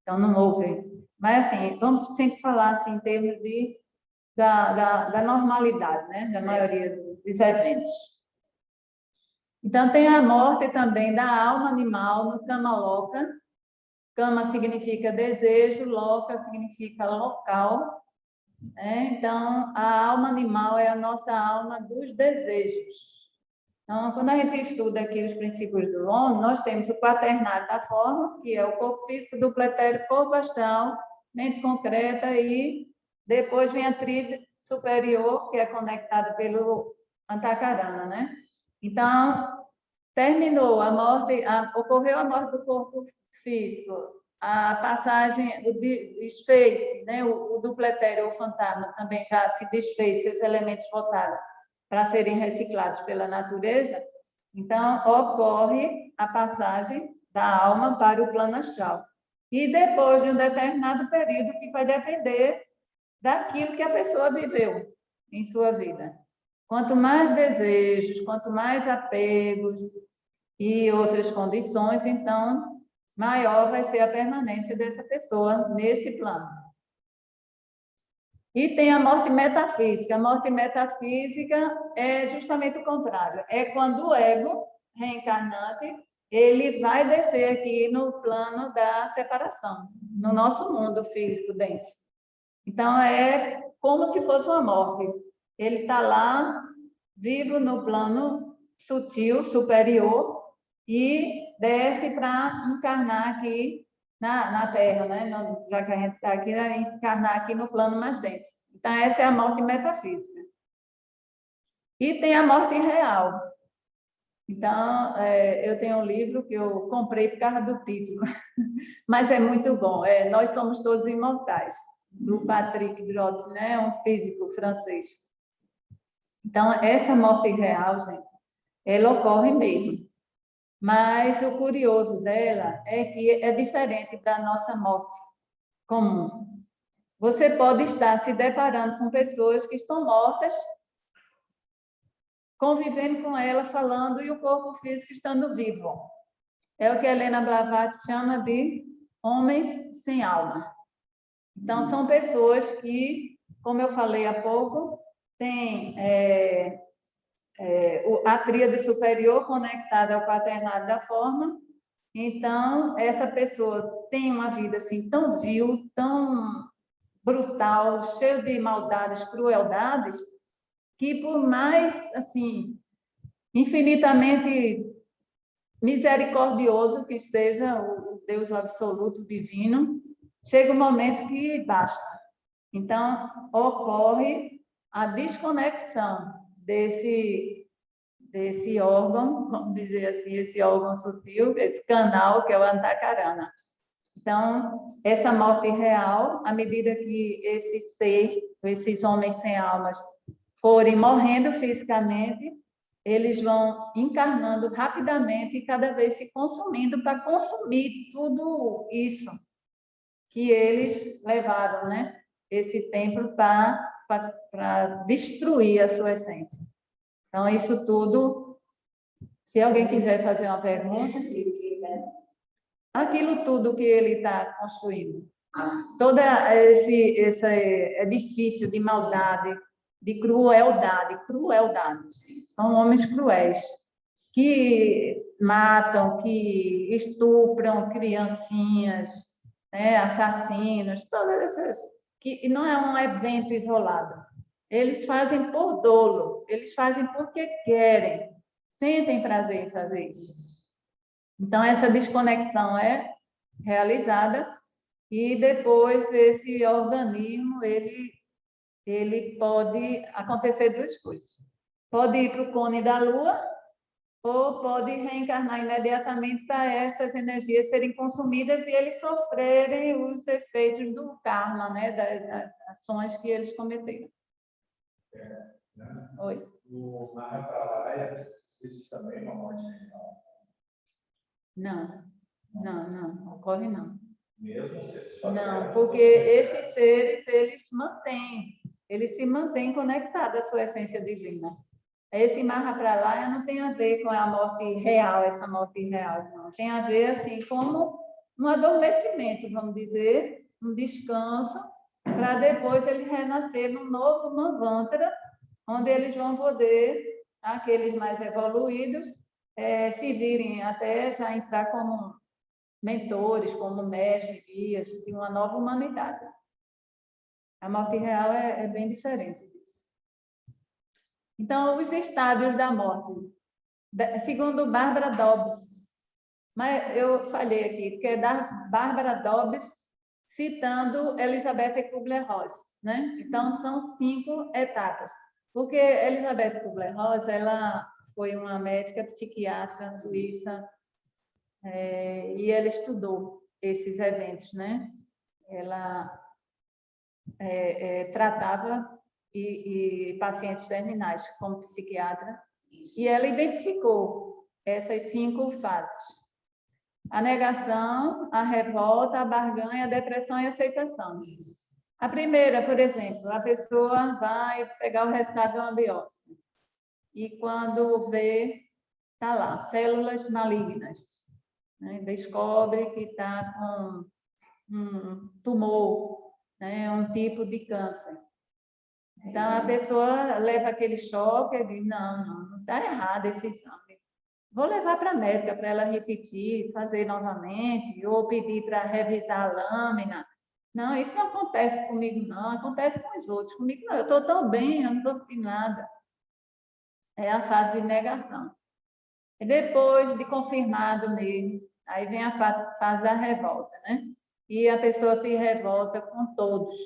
Então, não houve. Mas, assim, vamos sempre falar, assim, em termos da normalidade, né? Da maioria dos eventos. Então, tem a morte também da alma animal no Kamaloka. Kama significa desejo, Loka significa local. Então, a alma animal é a nossa alma dos desejos. Então, quando a gente estuda aqui os princípios do homem, nós temos o quaternário da forma, que é o corpo físico, duplo etéreo, corpo astral, mente concreta, e depois vem a tríade superior, que é conectada pelo Antakarana, né? Então, terminou a morte, ocorreu a morte do corpo físico, a passagem, o desfez-se, né? O duplo etéreo, o fantasma, também já se desfez, seus elementos voltaram para serem reciclados pela natureza. Então, ocorre a passagem da alma para o plano astral. E depois de um determinado período que vai depender daquilo que a pessoa viveu em sua vida. Quanto mais desejos, quanto mais apegos e outras condições, então, maior vai ser a permanência dessa pessoa nesse plano. E tem a morte metafísica. A morte metafísica é justamente o contrário. É quando o ego reencarnante ele vai descer aqui no plano da separação, no nosso mundo físico denso. Então, é como se fosse uma morte. Ele está lá, vivo no plano sutil, superior, e desce para encarnar aqui na Terra, né? Já que a gente está aqui, encarnar aqui no plano mais denso. Então, essa é a morte metafísica. E tem a morte real. Então, eu tenho um livro que eu comprei por causa do título, mas é muito bom. Nós Somos Todos Imortais, do Patrick Drott, né? Um físico francês. Então, essa morte real, gente, ela ocorre mesmo. Mas o curioso dela é que é diferente da nossa morte comum. Você pode estar se deparando com pessoas que estão mortas, convivendo com ela, falando, e o corpo físico estando vivo. É o que a Helena Blavatsky chama de homens sem alma. Então, são pessoas que, como eu falei há pouco, têm a tríade superior conectada ao quaternário da forma. Então, essa pessoa tem uma vida assim tão vil, tão brutal, cheia de maldades, crueldades, que por mais assim infinitamente misericordioso que seja o Deus absoluto divino, chega um momento que basta. Então, ocorre a desconexão desse órgão, vamos dizer assim, esse órgão sutil, esse canal que é o Antakarana. Então, essa morte real, à medida que esse ser, esses homens sem almas, forem morrendo fisicamente, eles vão encarnando rapidamente e cada vez se consumindo para consumir tudo isso que eles levaram, né? Esse tempo para destruir a sua essência. Então, isso tudo, se alguém quiser fazer uma pergunta, aquilo tudo que ele está construindo, todo esse edifício de maldade, de crueldade, são homens cruéis, que matam, que estupram criancinhas, né, assassinos, todas essas, que não é um evento isolado. Eles fazem por dolo, eles fazem porque querem, sentem prazer em fazer isso. Então, essa desconexão é realizada e depois esse organismo, ele pode acontecer duas coisas. Pode ir para o cone da Lua ou pode reencarnar imediatamente para essas energias serem consumidas e eles sofrerem os efeitos do karma, né, das ações que eles cometeram. Oi. No Mahapralaya existe também uma morte real? Não, ocorre não. Mesmo se não, porque esses seres, eles se mantêm conectados à sua essência divina. Esse Mahapralaya não tem a ver com a morte real, essa morte real, não. Tem a ver, assim, como um adormecimento, vamos dizer, um descanso, para depois ele renascer num novo Manvantara, onde eles vão poder, aqueles mais evoluídos, se virem até já entrar como mentores, como mestres, guias, de uma nova humanidade. A morte real é bem diferente disso. Então, os estádios da morte, segundo Barbara Dobbs, mas eu falei aqui, porque é da Barbara Dobbs, citando Elizabeth Kubler-Ross, né? Então, são 5 etapas. Porque Elizabeth Kubler-Ross, ela foi uma médica psiquiatra suíça, e ela estudou esses eventos, né? Ela tratava pacientes terminais como psiquiatra, e ela identificou essas 5 fases. A negação, a revolta, a barganha, a depressão e a aceitação. A primeira, por exemplo, a pessoa vai pegar o resultado de uma biópsia. e quando vê, está lá, células malignas. Né? Descobre que está com um tumor, né? Um tipo de câncer. Então, a pessoa leva aquele choque e diz, não está errado esse exame. Vou levar para a médica para ela repetir, fazer novamente, ou pedir para revisar a lâmina. Não, isso não acontece comigo, não. Acontece com os outros. Comigo, não. Eu estou tão bem, eu não estou sentindo nada. É a fase de negação. E depois de confirmado mesmo, aí vem a fase da revolta, né? E a pessoa se revolta com todos.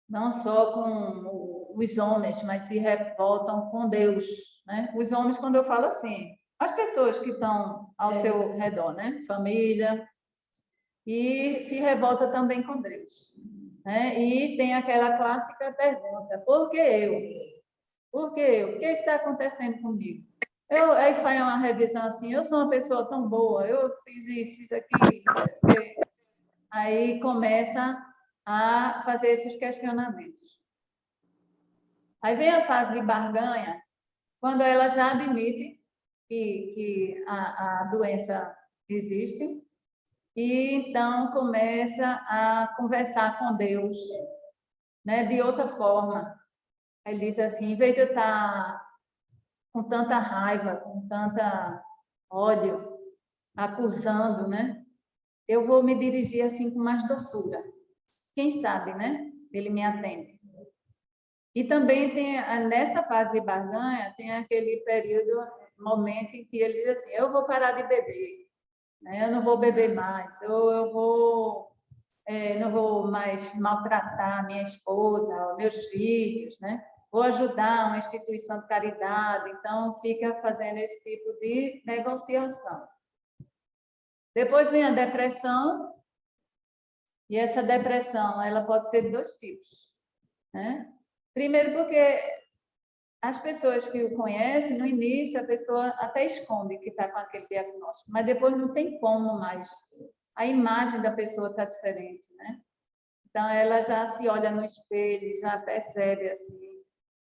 Não só com os homens, mas se revoltam com Deus, né? Os homens, quando eu falo assim, as pessoas que estão ao seu redor, né? Família, e se revolta também com Deus, né? E tem aquela clássica pergunta: por que eu? Por que eu? O que está acontecendo comigo? Aí faz uma revisão assim, eu sou uma pessoa tão boa, eu fiz isso, fiz aquilo. Aí começa a fazer esses questionamentos. Aí vem a fase de barganha, quando ela já admite que a doença existe, e então começa a conversar com Deus, né, de outra forma. Ele diz assim, em vez de eu estar com tanta raiva, com tanta ódio, acusando, né, eu vou me dirigir assim com mais doçura. Quem sabe, né? Ele me atende. E também tem, nessa fase de barganha, tem aquele período, momento em que ele diz assim, eu vou parar de beber, né? Eu não vou beber mais, eu vou, não vou mais maltratar minha esposa, meus filhos, né? Vou ajudar uma instituição de caridade, então fica fazendo esse tipo de negociação. Depois vem a depressão, e essa depressão ela pode ser de dois tipos, né? Primeiro porque as pessoas que o conhecem, no início, a pessoa até esconde que está com aquele diagnóstico, mas depois não tem como mais. A imagem da pessoa está diferente, né? Então, ela já se olha no espelho, já percebe assim,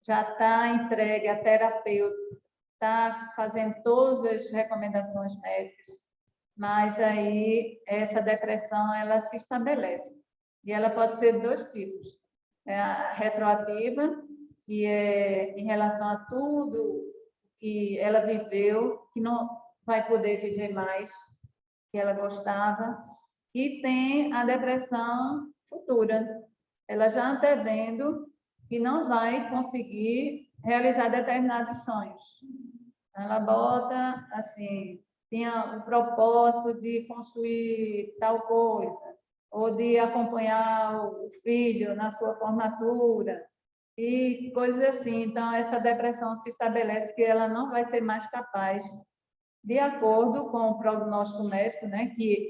já está entregue a terapeuta, está fazendo todas as recomendações médicas, mas aí essa depressão, ela se estabelece. E ela pode ser de dois tipos. É a retroativa, que é em relação a tudo que ela viveu, que não vai poder viver mais, que ela gostava, e tem a depressão futura. Ela já antevendo que não vai conseguir realizar determinados sonhos. Ela bota, assim, tinha o propósito de construir tal coisa, ou de acompanhar o filho na sua formatura, e coisas assim. Então, essa depressão se estabelece que ela não vai ser mais capaz, de acordo com o prognóstico médico, né, que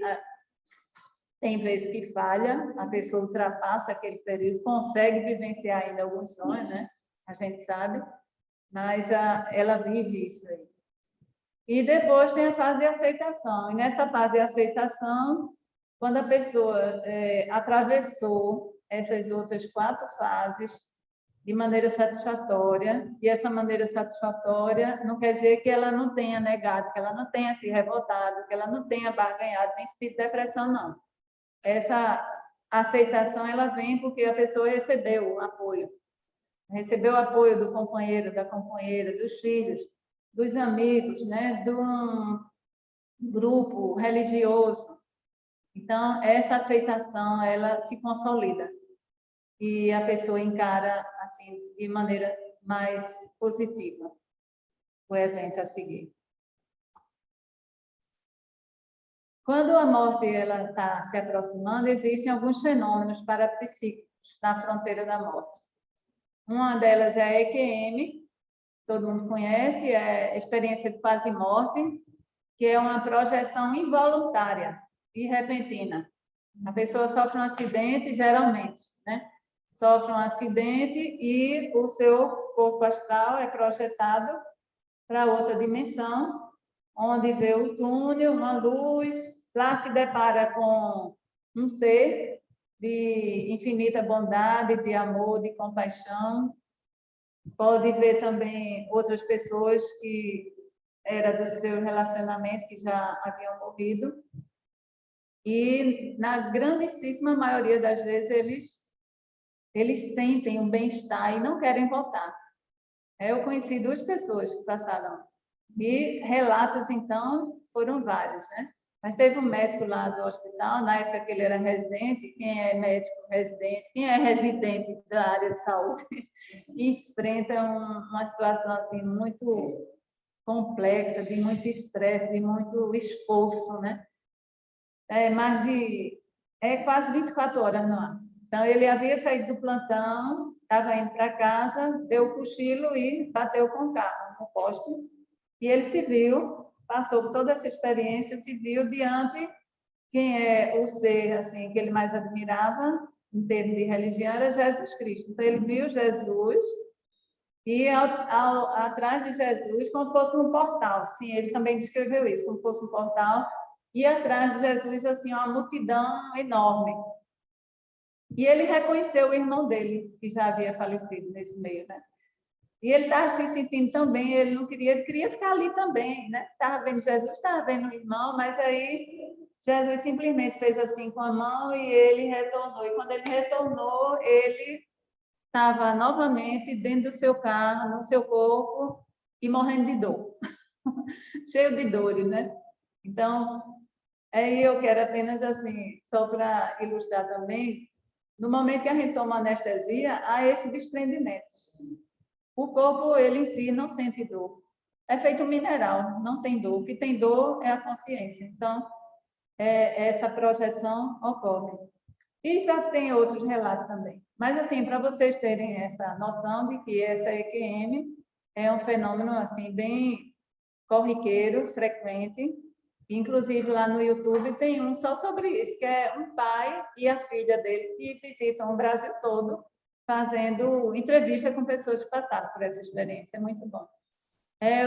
tem vezes que falha, a pessoa ultrapassa aquele período, consegue vivenciar ainda alguns sonhos, né, a gente sabe, mas ela vive isso aí. E depois tem a fase de aceitação. E nessa fase de aceitação, quando a pessoa atravessou essas outras 4 fases de maneira satisfatória, e essa maneira satisfatória não quer dizer que ela não tenha negado, que ela não tenha se revoltado, que ela não tenha barganhado, nem sentido depressão, não. Essa aceitação, ela vem porque a pessoa recebeu apoio do companheiro, da companheira, dos filhos, dos amigos, né, de um grupo religioso. Então, essa aceitação, ela se consolida e a pessoa encara assim de maneira mais positiva o evento a seguir. Quando a morte ela está se aproximando, existem alguns fenômenos parapsíquicos na fronteira da morte. Uma delas é a EQM, todo mundo conhece, é a experiência de quase morte, que é uma projeção involuntária e repentina. A pessoa sofre um acidente, geralmente, né? Sofre um acidente e o seu corpo astral é projetado para outra dimensão, onde vê o túnel, uma luz, lá se depara com um ser de infinita bondade, de amor, de compaixão, Pode ver também outras pessoas que era do seu relacionamento, que já haviam morrido. E, na grandíssima maioria das vezes, eles sentem um bem-estar e não querem voltar. Eu conheci 2 pessoas que passaram. E relatos, então, foram vários, né? Mas teve um médico lá do hospital, na época que ele era residente, quem é médico residente, quem é residente da área de saúde, enfrenta uma situação assim muito complexa, de muito estresse, de muito esforço, né? É quase 24 horas no ar. Então, ele havia saído do plantão, estava indo para casa, deu o cochilo e bateu com o carro no poste. E ele se viu, passou por toda essa experiência, se viu diante quem é o ser assim que ele mais admirava em termos de religião era Jesus Cristo. Então, ele viu Jesus e atrás de Jesus, como se fosse um portal. Sim, ele também descreveu isso, como se fosse um portal. E atrás de Jesus, assim, uma multidão enorme. E ele reconheceu o irmão dele, que já havia falecido nesse meio, né? E ele estava se sentindo tão bem, ele não queria, ele queria ficar ali também, né? Estava vendo Jesus, estava vendo o irmão, mas aí Jesus simplesmente fez assim com a mão e ele retornou. E quando ele retornou, ele estava novamente dentro do seu carro, no seu corpo e morrendo de dor, cheio de dores, né? Então, aí eu quero apenas assim, só para ilustrar também, no momento que a gente toma anestesia, há esse desprendimento. O corpo, ele em si, não sente dor. É feito um mineral, não tem dor. O que tem dor é a consciência. Então, essa projeção ocorre. E já tem outros relatos também. Mas, assim, para vocês terem essa noção de que essa EQM é um fenômeno, assim, bem corriqueiro, frequente. Inclusive, lá no YouTube tem um só sobre isso, que é um pai e a filha dele que visitam o Brasil todo, fazendo entrevista com pessoas que passaram por essa experiência. É muito bom.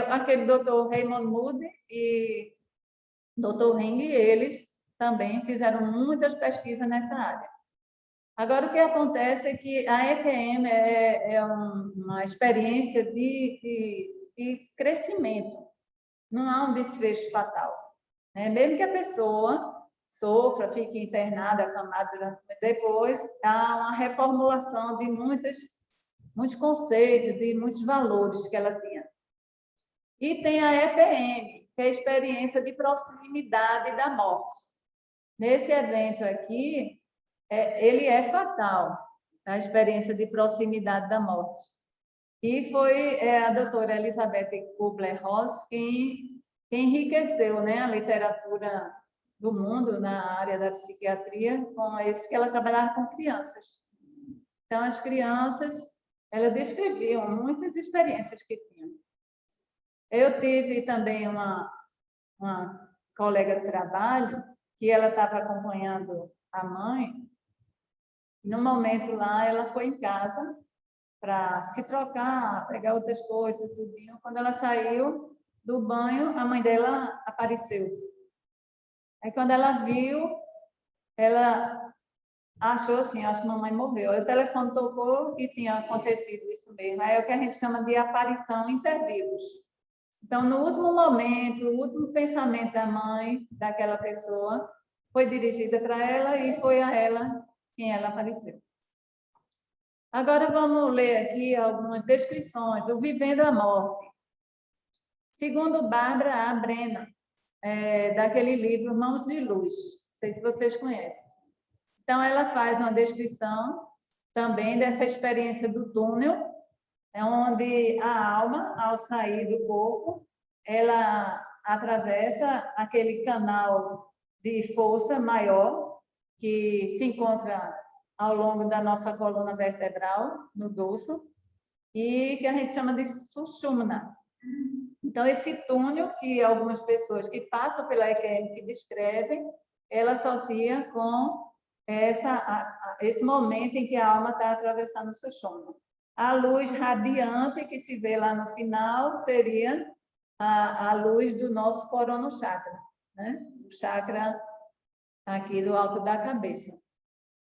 Aquele doutor Raymond Moody e doutor Ring, eles também fizeram muitas pesquisas nessa área. Agora, o que acontece é que a EPM é uma experiência de crescimento, não há um desfecho fatal. Mesmo que a pessoa sofra, fique internada, acamada durante depois, há uma reformulação de muitos conceitos, de muitos valores que ela tinha. E tem a EPM, que é a experiência de proximidade da morte. Nesse evento aqui, ele é fatal, a experiência de proximidade da morte. E foi a doutora Elizabeth Kubler-Ross quem enriqueceu, né, a literatura do mundo na área da psiquiatria com isso, que ela trabalhava com crianças. Então, as crianças, elas descreviam muitas experiências que tinham. Eu tive também uma colega de trabalho que ela estava acompanhando a mãe. No momento lá, ela foi em casa para se trocar, pegar outras coisas, tudinho. Quando ela saiu do banho, a mãe dela apareceu. Aí, quando ela viu, ela achou assim, acho que a mamãe morreu. Aí o telefone tocou e tinha acontecido isso mesmo. Aí é o que a gente chama de aparição intervivos. Então, no último momento, o último pensamento da mãe, daquela pessoa, foi dirigida para ela e foi a ela quem ela apareceu. Agora vamos ler aqui algumas descrições do Vivendo a Morte. Segundo Bárbara A. Brennan, daquele livro Mãos de Luz. Não sei se vocês conhecem. Então, ela faz uma descrição também dessa experiência do túnel, onde a alma, ao sair do corpo, ela atravessa aquele canal de força maior que se encontra ao longo da nossa coluna vertebral, no dorso, e que a gente chama de Sushumna. Então, esse túnel que algumas pessoas que passam pela EQM que descrevem, ela associa com esse momento em que a alma está atravessando o Sushumna. A luz radiante que se vê lá no final seria a luz do nosso corono chakra, né? O chakra aqui do alto da cabeça.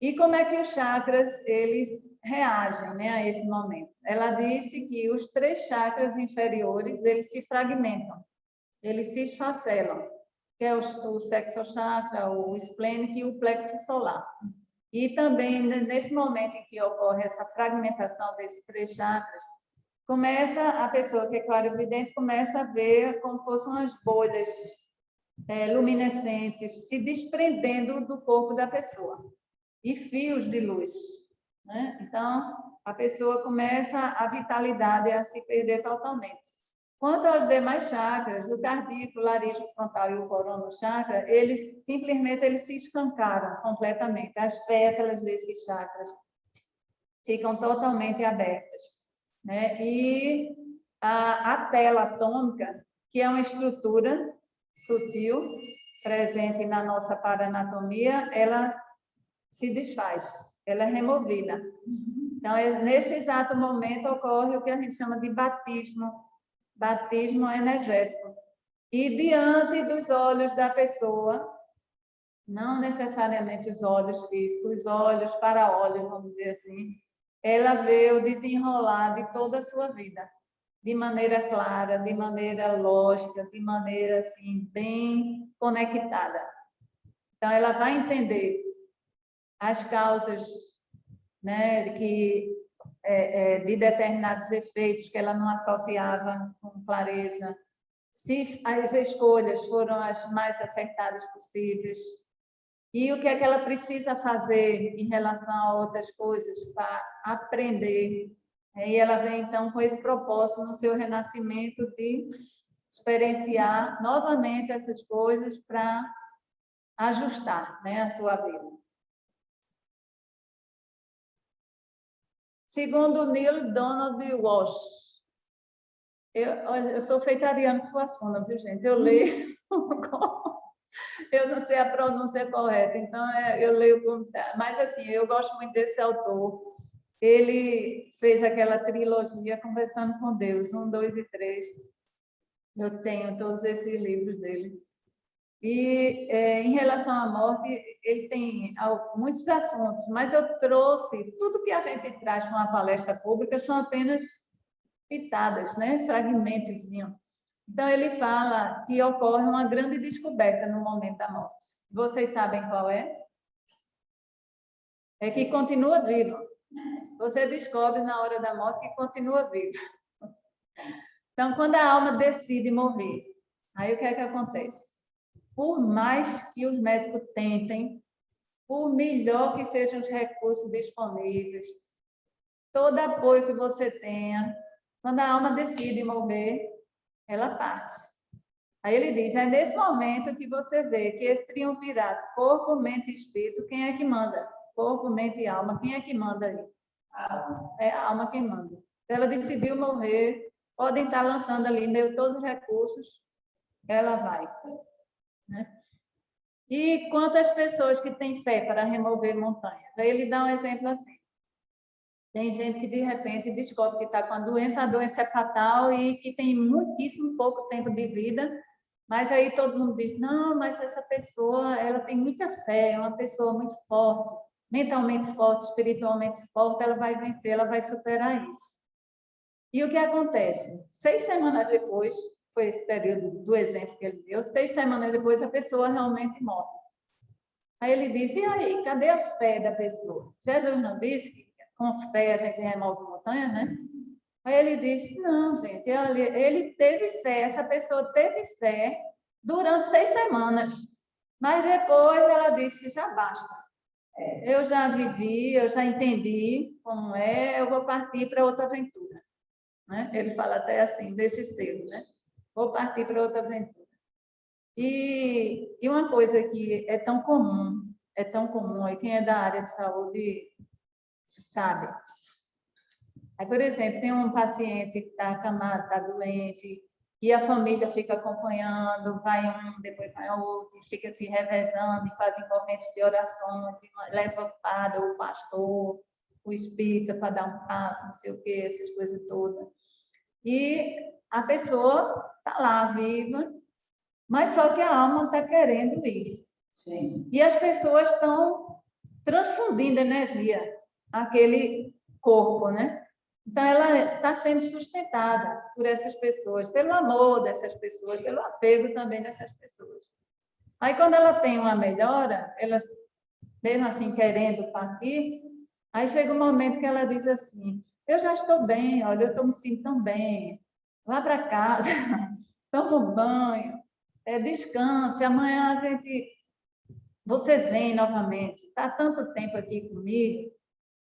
E como é que os chakras eles reagem, né, a esse momento? Ela disse que os 3 chakras inferiores eles se fragmentam, eles se esfacelam, que é o sexo chakra, o esplênico e o plexo solar. E também nesse momento em que ocorre essa fragmentação desses 3 chakras, começa a pessoa que é clarividente começa a ver como fossem umas bolhas luminescentes se desprendendo do corpo da pessoa e fios de luz, né? Então a pessoa começa a vitalidade a se perder totalmente. Quanto aos demais chakras, o cardíaco, o laríngeo frontal e o corono chakra, eles simplesmente se escancaram completamente. As pétalas desses chakras ficam totalmente abertas, né? E a tela atômica, que é uma estrutura sutil presente na nossa paranatomia, ela se desfaz, ela é removida. Então, nesse exato momento ocorre o que a gente chama de batismo energético. E diante dos olhos da pessoa, não necessariamente os olhos físicos, os olhos para olhos, vamos dizer assim, ela vê o desenrolar de toda a sua vida, de maneira clara, de maneira lógica, de maneira assim bem conectada. Então ela vai entender as causas, né, de determinados efeitos que ela não associava com clareza, se as escolhas foram as mais acertadas possíveis, e o que é que ela precisa fazer em relação a outras coisas para aprender. E ela vem, então, com esse propósito no seu renascimento de experienciar novamente essas coisas para ajustar, né, a sua vida. Segundo Neil Donald Walsh, eu sou feitariana suassuna, viu, gente? Eu leio, eu não sei a pronúncia correta, então eu leio, mas assim, eu gosto muito desse autor. Ele fez aquela trilogia Conversando com Deus, 1, 2 e 3. Eu tenho todos esses livros dele. E em relação à morte, ele tem muitos assuntos, mas eu trouxe tudo que a gente traz para uma palestra pública são apenas pitadas, né? Fragmentos. Então ele fala que ocorre uma grande descoberta no momento da morte. Vocês sabem qual é? É que continua vivo. Você descobre na hora da morte que continua vivo. Então, quando a alma decide morrer, aí o que é que acontece? Por mais que os médicos tentem, por melhor que sejam os recursos disponíveis, todo apoio que você tenha, quando a alma decide morrer, ela parte. Aí ele diz, é nesse momento que você vê que esse triunvirato, corpo, mente e espírito, quem é que manda? Corpo, mente e alma, quem é que manda aí? É a alma quem manda. Ela decidiu morrer, podem estar lançando ali meio todos os recursos, ela vai. Né? E quantas pessoas que têm fé para remover montanhas? Aí ele dá um exemplo assim. Tem gente que, de repente, descobre que está com a doença é fatal e que tem muitíssimo pouco tempo de vida, mas aí todo mundo diz, não, mas essa pessoa, ela tem muita fé, é uma pessoa muito forte, mentalmente forte, espiritualmente forte, ela vai vencer, ela vai superar isso. E o que acontece? 6 semanas depois, foi esse período do exemplo que ele deu, 6 semanas depois a pessoa realmente morre. Aí ele disse, e aí, cadê a fé da pessoa? Jesus não disse que com fé a gente remove montanha, né? Aí ele disse, não, gente, ele teve fé, essa pessoa teve fé durante 6 semanas, mas depois ela disse, já basta. Eu já vivi, eu já entendi como é, eu vou partir para outra aventura. Né? Ele fala até assim, desses termos, né? Vou partir para outra aventura. E uma coisa que é tão comum, e quem é da área de saúde sabe. Aí, por exemplo, tem um paciente que está acamado, está doente, e a família fica acompanhando, vai um, depois vai outro, fica se revezando, fazem correntes de orações, leva o padre, o pastor, o espírita para dar um passo, não sei o quê, essas coisas todas. E a pessoa está lá, viva, mas só que a alma está querendo ir. Sim. E as pessoas estão transfundindo energia àquele corpo, né? Então, ela está sendo sustentada por essas pessoas, pelo amor dessas pessoas, pelo apego também dessas pessoas. Aí, quando ela tem uma melhora, ela, mesmo assim, querendo partir, aí chega um momento que ela diz assim, eu já estou bem, olha, eu estou me sentindo bem, vá para casa, toma um banho, descanse, amanhã você vem novamente, está tanto tempo aqui comigo.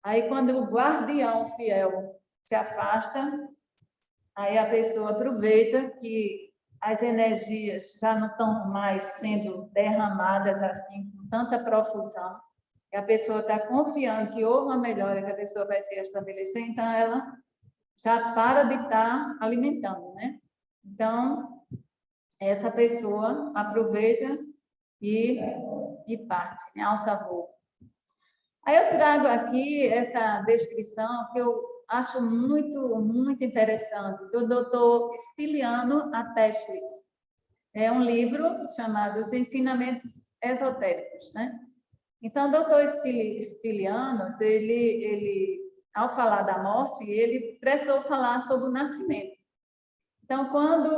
Aí, quando o guardião fiel se afasta, aí a pessoa aproveita que as energias já não estão mais sendo derramadas assim, com tanta profusão, e a pessoa está confiando que houve uma melhora, que a pessoa vai se estabelecer, então ela já para de estar alimentando, né? Então, essa pessoa aproveita e parte, né? Alça voo. Aí eu trago aqui essa descrição que eu acho muito, muito interessante, do Dr. Stiliano Atestes. É um livro chamado Os Ensinamentos Esotéricos, né? Então, o Dr. Stiliano, ele, ao falar da morte, ele precisou falar sobre o nascimento. Então, quando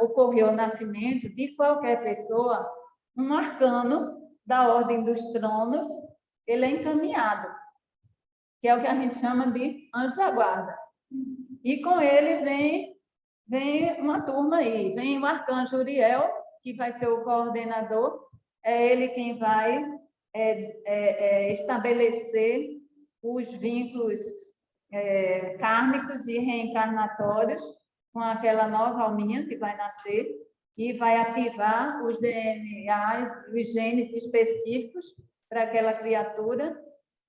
ocorrer o nascimento de qualquer pessoa, um arcano da ordem dos tronos, ele é encaminhado, que é o que a gente chama de anjo da guarda. E com ele vem uma turma aí, vem o arcanjo Uriel, que vai ser o coordenador, é ele quem vai estabelecer os vínculos kármicos e reencarnatórios com aquela nova alminha que vai nascer e vai ativar os DNAs, os genes específicos para aquela criatura.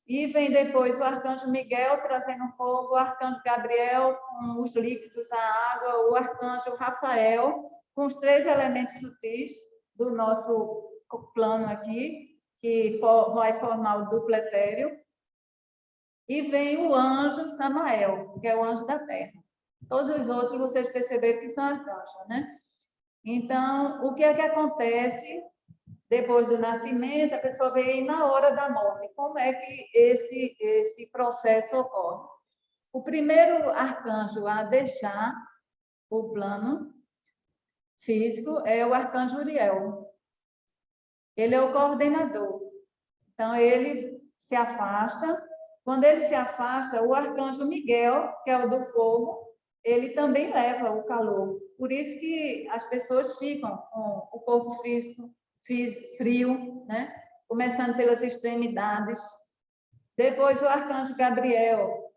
E vem depois o arcanjo Miguel trazendo fogo, o arcanjo Gabriel com os líquidos, a água, o arcanjo Rafael com os 3 elementos sutis do nosso plano aqui, que vai formar o duplo etéreo. E vem o anjo Samael, que é o anjo da terra. Todos os outros vocês perceberam que são arcanjos, né? Então, o que é que acontece depois do nascimento? A pessoa vem na hora da morte. Como é que esse processo ocorre? O primeiro arcanjo a deixar o plano físico é o arcanjo Uriel. Ele é o coordenador. Então, ele se afasta. Quando ele se afasta, o arcanjo Miguel, que é o do fogo, ele também leva o calor. Por isso que as pessoas ficam com o corpo físico frio, né? Começando pelas extremidades. Depois o arcanjo Gabriel,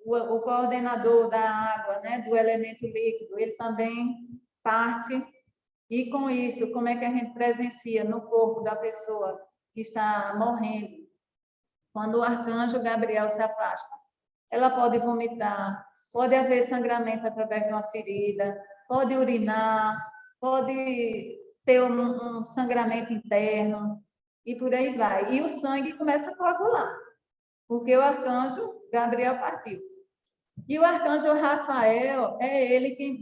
o coordenador da água, né? Do elemento líquido, ele também parte. E com isso, como é que a gente presencia no corpo da pessoa que está morrendo? Quando o arcanjo Gabriel se afasta, ela pode vomitar, pode haver sangramento através de uma ferida, pode urinar, pode ter um sangramento interno e por aí vai. E o sangue começa a coagular, porque o arcanjo Gabriel partiu. E o arcanjo Rafael é ele quem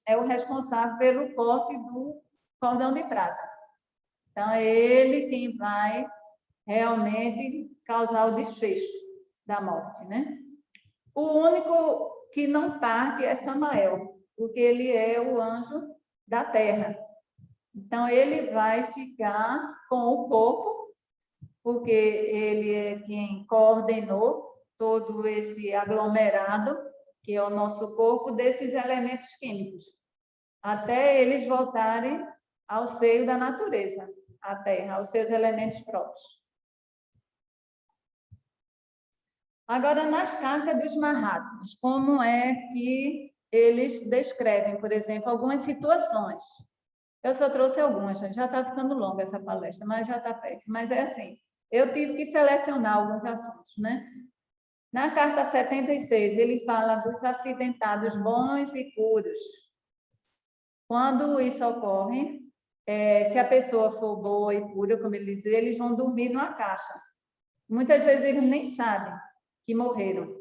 é o responsável pelo corte do cordão de prata. Então, é ele quem vai realmente causar o desfecho da morte, né? O único que não parte é Samael, porque ele é o anjo da terra. Então, ele vai ficar com o corpo, porque ele é quem coordenou todo esse aglomerado, que é o nosso corpo, desses elementos químicos, até eles voltarem ao seio da natureza, à terra, aos seus elementos próprios. Agora, nas cartas dos Mahatmas, como é que eles descrevem, por exemplo, algumas situações? Eu só trouxe algumas, já está ficando longa essa palestra, mas já está perto. Mas é assim, eu tive que selecionar alguns assuntos, né? Na carta 76, ele fala dos acidentados bons e puros. Quando isso ocorre, se a pessoa for boa e pura, como ele diz, eles vão dormir numa caixa. Muitas vezes eles nem sabem que morreram.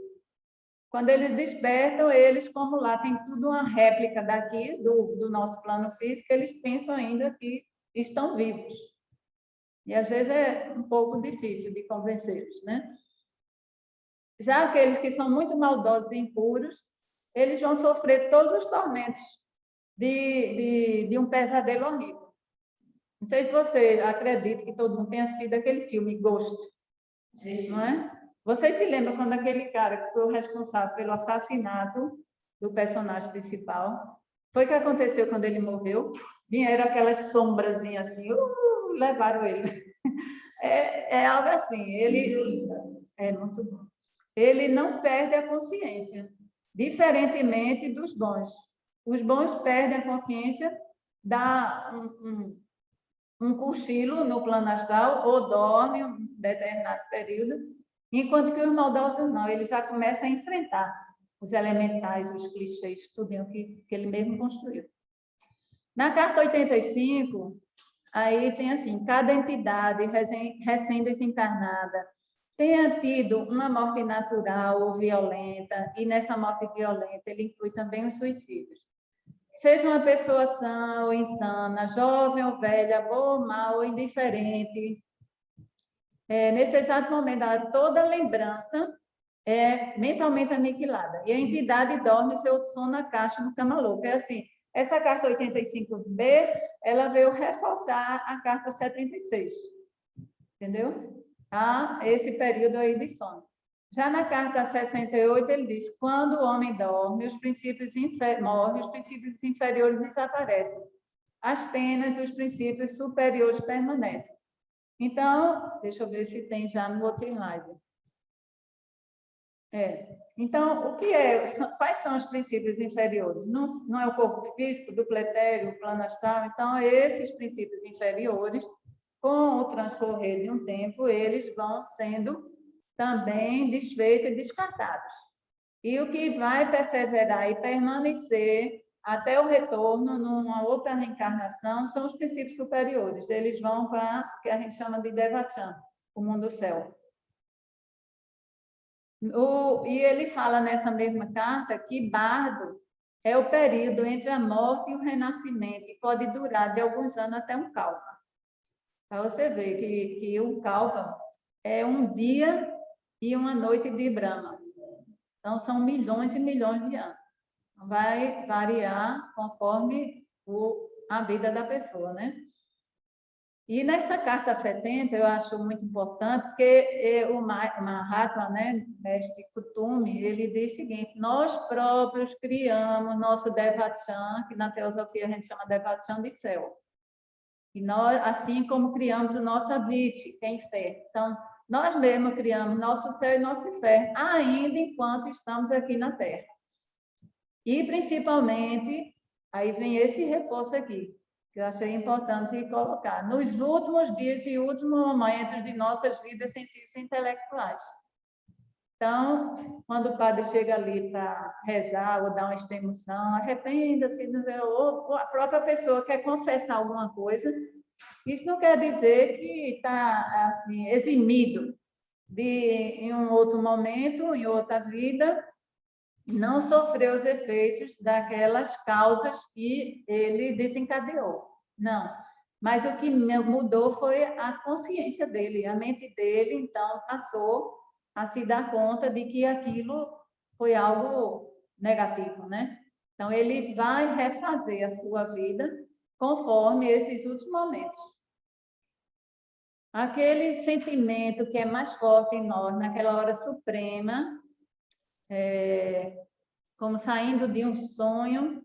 Quando eles despertam, eles, como lá tem tudo uma réplica daqui, do nosso plano físico, eles pensam ainda que estão vivos. E às vezes é um pouco difícil de convencê-los, né? Já aqueles que são muito maldosos e impuros, eles vão sofrer todos os tormentos de um pesadelo horrível. Não sei se você acredita que todo mundo tenha assistido aquele filme Ghost, não é? Vocês se lembram quando aquele cara que foi o responsável pelo assassinato do personagem principal, foi o que aconteceu quando ele morreu? Vieram aquelas sombrazinhas assim, levaram ele. É algo assim, ele é muito bom. Ele não perde a consciência, diferentemente dos bons. Os bons perdem a consciência, dá um cochilo no plano astral ou dorme um determinado período, enquanto que os maldosos não, ele já começa a enfrentar os elementais, os clichês, tudo que ele mesmo construiu. Na carta 85, aí tem assim, cada entidade recém-desencarnada tenha tido uma morte natural ou violenta, e nessa morte violenta ele inclui também os suicídios. Seja uma pessoa sã ou insana, jovem ou velha, boa ou mal ou indiferente, nesse exato momento, toda lembrança é mentalmente aniquilada. E a entidade dorme seu sono na caixa no cama louca. É assim, essa carta 85B, ela veio reforçar a carta 76. Entendeu? Esse período aí de sono. Já na carta 68, ele diz, quando o homem dorme, os princípios morrem, os princípios inferiores desaparecem. As penas e os princípios superiores permanecem. Então, deixa eu ver se tem já no outro slide. Então, quais são os princípios inferiores? Não é o corpo físico, do pletério, o plano astral. Então, esses princípios inferiores, com o transcorrer de um tempo, eles vão sendo também desfeitos e descartados. E o que vai perseverar e permanecer até o retorno numa outra reencarnação são os princípios superiores. Eles vão para o que a gente chama de Devachan, o mundo céu. E ele fala nessa mesma carta que bardo é o período entre a morte e o renascimento, e pode durar de alguns anos até um kalpa. Para você ver que um kalpa é um dia e uma noite de Brahma. Então, são milhões e milhões de anos. Vai variar conforme a vida da pessoa, né? E nessa carta 70, eu acho muito importante, porque o Mahatma, né, mestre Kutumi, ele diz o seguinte, nós próprios criamos nosso Devachan, que na teosofia a gente chama Devachan de céu. E nós, assim como criamos o nosso Aviti, que é inferno. Então, nós mesmos criamos nosso céu e nosso inferno, ainda enquanto estamos aqui na Terra. E, principalmente, aí vem esse reforço aqui, que eu achei importante colocar, nos últimos dias e últimos momentos de nossas vidas sensíveis e intelectuais. Então, quando o padre chega ali para rezar ou dar uma extremoção, arrependa-se, ou a própria pessoa quer confessar alguma coisa, isso não quer dizer que está assim, eximido de, em um outro momento, em outra vida, não sofrer os efeitos daquelas causas que ele desencadeou. Não. Mas o que mudou foi a consciência dele, a mente dele, então, passou a se dar conta de que aquilo foi algo negativo, né? Então, ele vai refazer a sua vida conforme esses últimos momentos. Aquele sentimento que é mais forte em nós, naquela hora suprema, como saindo de um sonho,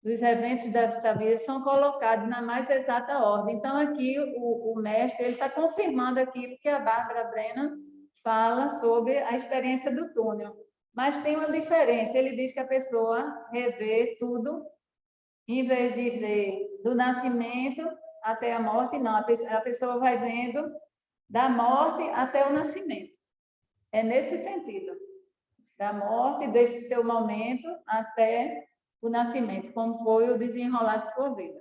dos eventos dessa vida, são colocados na mais exata ordem. Então, aqui, o mestre está confirmando aquilo que a Bárbara Brennan fala sobre a experiência do túnel. Mas tem uma diferença. Ele diz que a pessoa revê tudo, em vez de ver do nascimento até a morte, não. A pessoa vai vendo da morte até o nascimento. É nesse sentido. Da morte, desse seu momento, até o nascimento, como foi o desenrolar de sua vida.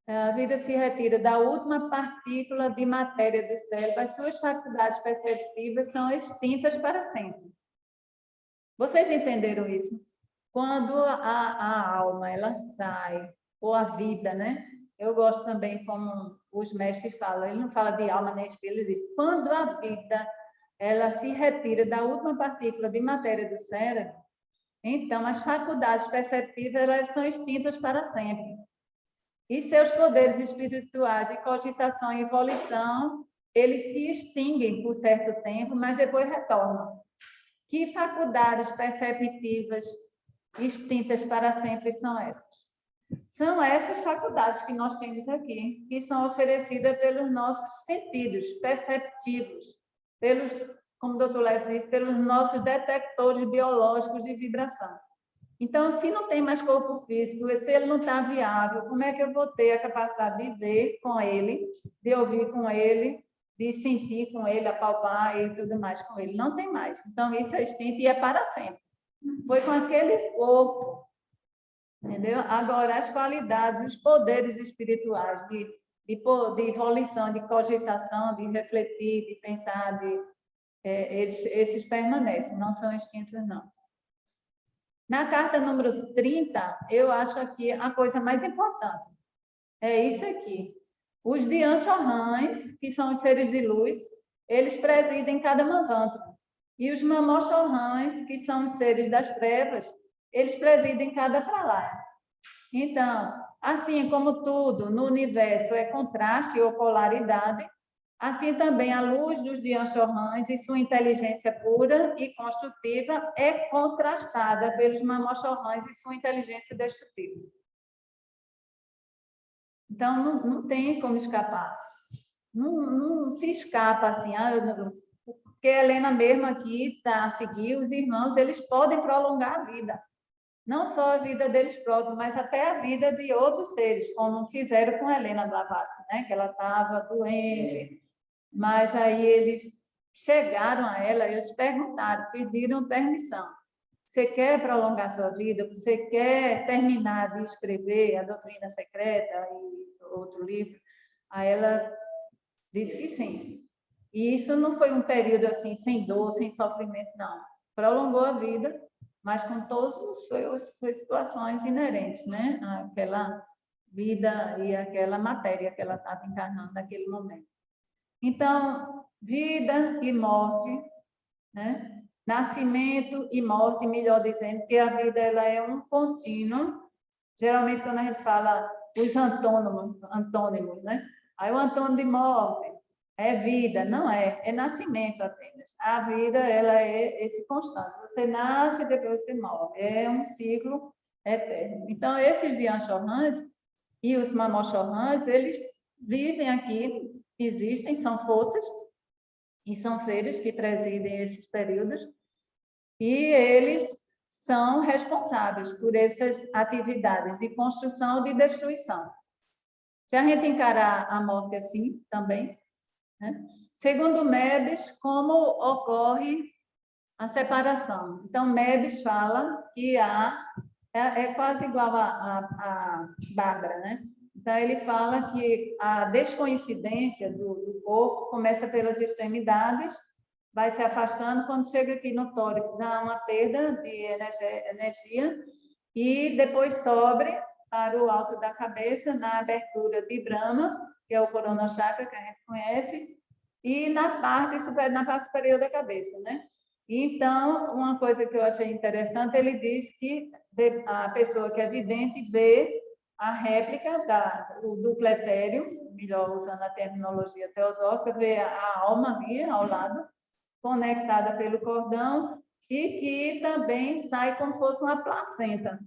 A vida se retira da última partícula de matéria do cérebro, as suas faculdades perceptivas são extintas para sempre. Vocês entenderam isso? Quando a alma ela sai, ou a vida, né? eu gosto também como os mestres falam, ele não fala de alma nem espírito, ele diz, quando a vida ela se retira da última partícula de matéria do cérebro, então as faculdades perceptivas elas são extintas para sempre. E seus poderes espirituais de cogitação e evolução, eles se extinguem por certo tempo, mas depois retornam. Que faculdades perceptivas extintas para sempre são essas? São essas faculdades que nós temos aqui, que são oferecidas pelos nossos sentidos perceptivos, pelos, como o doutor Lécio disse, pelos nossos detectores biológicos de vibração. Então, se não tem mais corpo físico, se ele não está viável, como é que eu vou ter a capacidade de ver com ele, de ouvir com ele, de sentir com ele, apalpar e tudo mais com ele? Não tem mais. Então, isso é extinto e é para sempre. Foi com aquele corpo, entendeu? Agora, as qualidades, os poderes espirituais de evolução, de cogitação, de refletir, de pensar, esses permanecem, não são extintos, não. Na carta número 30, eu acho aqui a coisa mais importante. É isso aqui. Os Dhyan-Chohans, que são os seres de luz, eles presidem cada manvantra. E os Mamon-Chohans, que são os seres das trevas, eles presidem cada pralaya. Então, assim como tudo no universo é contraste ou polaridade, assim também a luz dos Dhyan-Chohans e sua inteligência pura e construtiva é contrastada pelos Mamon-Chohans e sua inteligência destrutiva. Então, não tem como escapar. Não se escapa assim. Porque a Helena mesmo aqui está a seguir, os irmãos, eles podem prolongar a vida. Não só a vida deles próprios, mas até a vida de outros seres, como fizeram com a Helena Blavatsky, né? Que ela estava doente. Mas aí eles chegaram a ela, eles perguntaram, pediram permissão. Você quer prolongar sua vida? Você quer terminar de escrever a Doutrina Secreta e outro livro? Aí ela disse que sim. E isso não foi um período assim, sem dor, sem sofrimento, não. Prolongou a vida, mas com todas as suas situações inerentes, né? Aquela vida e aquela matéria que ela estava encarnando naquele momento. Então, vida e morte, né? Nascimento e morte, melhor dizendo, porque a vida ela é um contínuo. Geralmente, quando a gente fala os antônimos, né? Aí o antônimo de morte é vida, não é, é nascimento apenas. A vida ela é esse constante. Você nasce e depois você morre. É um ciclo eterno. Então, esses Dhyan-Chohans e os Mamon-Chohans, eles vivem aqui, existem, são forças, e são seres que presidem esses períodos, e eles são responsáveis por essas atividades de construção e de destruição. Se a gente encarar a morte assim também, né? Segundo Mebes, como ocorre a separação? Então, Mebes fala que é quase igual a Bárbara, né? Então, ele fala que a descoincidência do corpo começa pelas extremidades, vai se afastando, quando chega aqui no tórax, há uma perda de energia e depois sobe para o alto da cabeça, na abertura de Brahma, que é o Corona Chakra, que a gente conhece, e na parte superior da cabeça, né? Então, uma coisa que eu achei interessante, ele diz que a pessoa que é vidente vê a réplica do duplo etéreo, melhor usando a terminologia teosófica, vê a alma ali ao lado, conectada pelo cordão, e que também sai como se fosse uma placenta.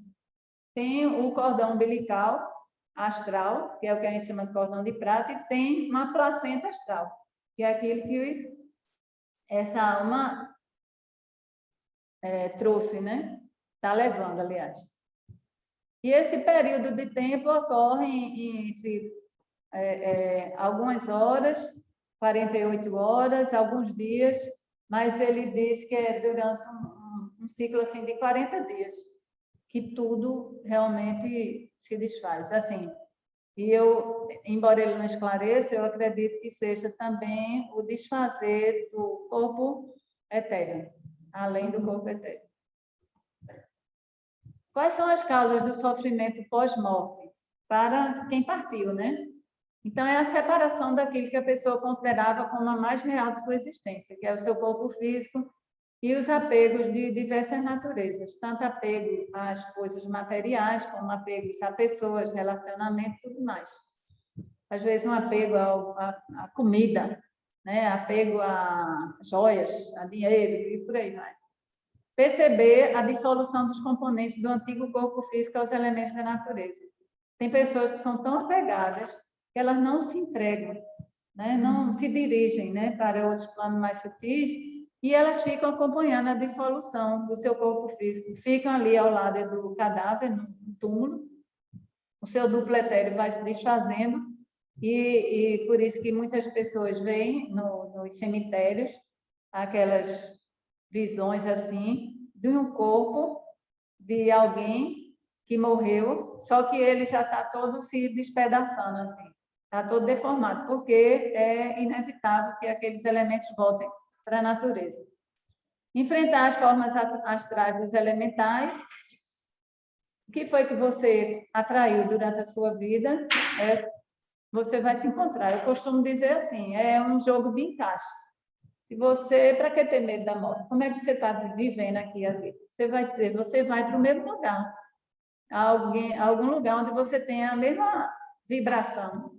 Tem o cordão umbilical astral, que é o que a gente chama de cordão de prata, e tem uma placenta astral, que é aquilo que essa alma trouxe, né? Está levando, aliás. E esse período de tempo ocorre entre algumas horas, 48 horas, alguns dias, mas ele diz que é durante um ciclo assim, de 40 dias, que tudo realmente se desfaz. Assim, e eu, embora ele não esclareça, eu acredito que seja também o desfazer do corpo etéreo, além do corpo etéreo. Quais são as causas do sofrimento pós-morte? para quem partiu, né? Então, é a separação daquilo que a pessoa considerava como a mais real de sua existência, que é o seu corpo físico e os apegos de diversas naturezas, tanto apego às coisas materiais, como apegos a pessoas, relacionamento e tudo mais. Às vezes, um apego à comida, né? Apego a joias, a dinheiro e por aí vai. Perceber a dissolução dos componentes do antigo corpo físico aos elementos da natureza. Tem pessoas que são tão apegadas que elas não se entregam, né? Não se dirigem, né, para outros planos mais sutis, e elas ficam acompanhando a dissolução do seu corpo físico, ficam ali ao lado do cadáver, no túmulo, o seu duplo etéreo vai se desfazendo, e por isso que muitas pessoas veem nos cemitérios aquelas visões assim, de um corpo de alguém que morreu, só que ele já está todo se despedaçando, assim, está todo deformado, porque é inevitável que aqueles elementos voltem para a natureza. Enfrentar as formas astrais dos elementais. O que foi que você atraiu durante a sua vida? Você vai se encontrar. Eu costumo dizer assim, é um jogo de encaixe. Se você, para que ter medo da morte? Como é que você está vivendo aqui a vida? Você vai para o mesmo lugar, algum lugar onde você tenha a mesma vibração.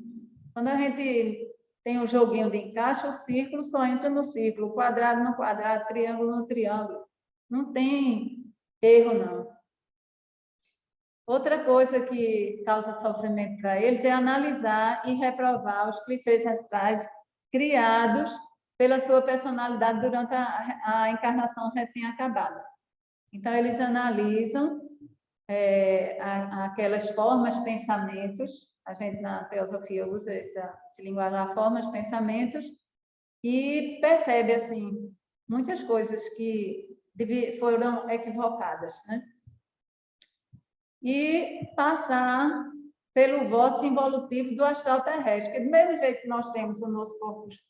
Quando a gente tem um joguinho de encaixe, o círculo só entra no círculo, quadrado no quadrado, triângulo no triângulo. Não tem erro, não. Outra coisa que causa sofrimento para eles é analisar e reprovar os clichês astrais criados pela sua personalidade durante a encarnação recém-acabada. Então, eles analisam aquelas formas, pensamentos, a gente na teosofia usa esse linguagem, formas, pensamentos, e percebe, assim, muitas coisas que foram equivocadas, né? E passar pelo vórtice involutivo do astral terrestre, porque do mesmo jeito que nós temos o nosso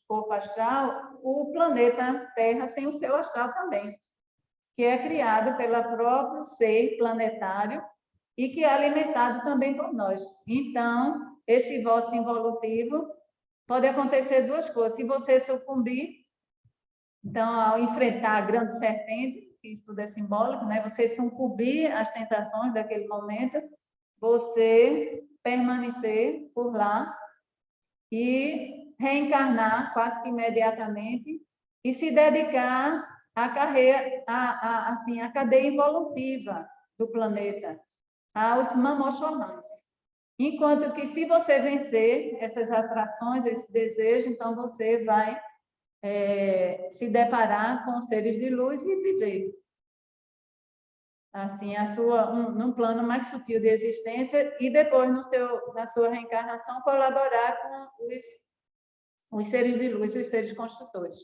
corpo astral, o planeta Terra tem o seu astral também, que é criado pelo próprio ser planetário e que é alimentado também por nós. Então, esse vórtice involutivo pode acontecer duas coisas. Se você sucumbir, então, ao enfrentar a grande serpente, que isso tudo é simbólico, né? Você sucumbir às tentações daquele momento, você permanecer por lá e reencarnar quase que imediatamente e se dedicar à carreira, assim, à cadeia evolutiva do planeta, aos Mamoshorans. Enquanto que, se você vencer essas atrações, esse desejo, então você vai se deparar com seres de luz e viver assim num plano mais sutil de existência e depois na sua reencarnação colaborar com os seres de luz, os seres construtores.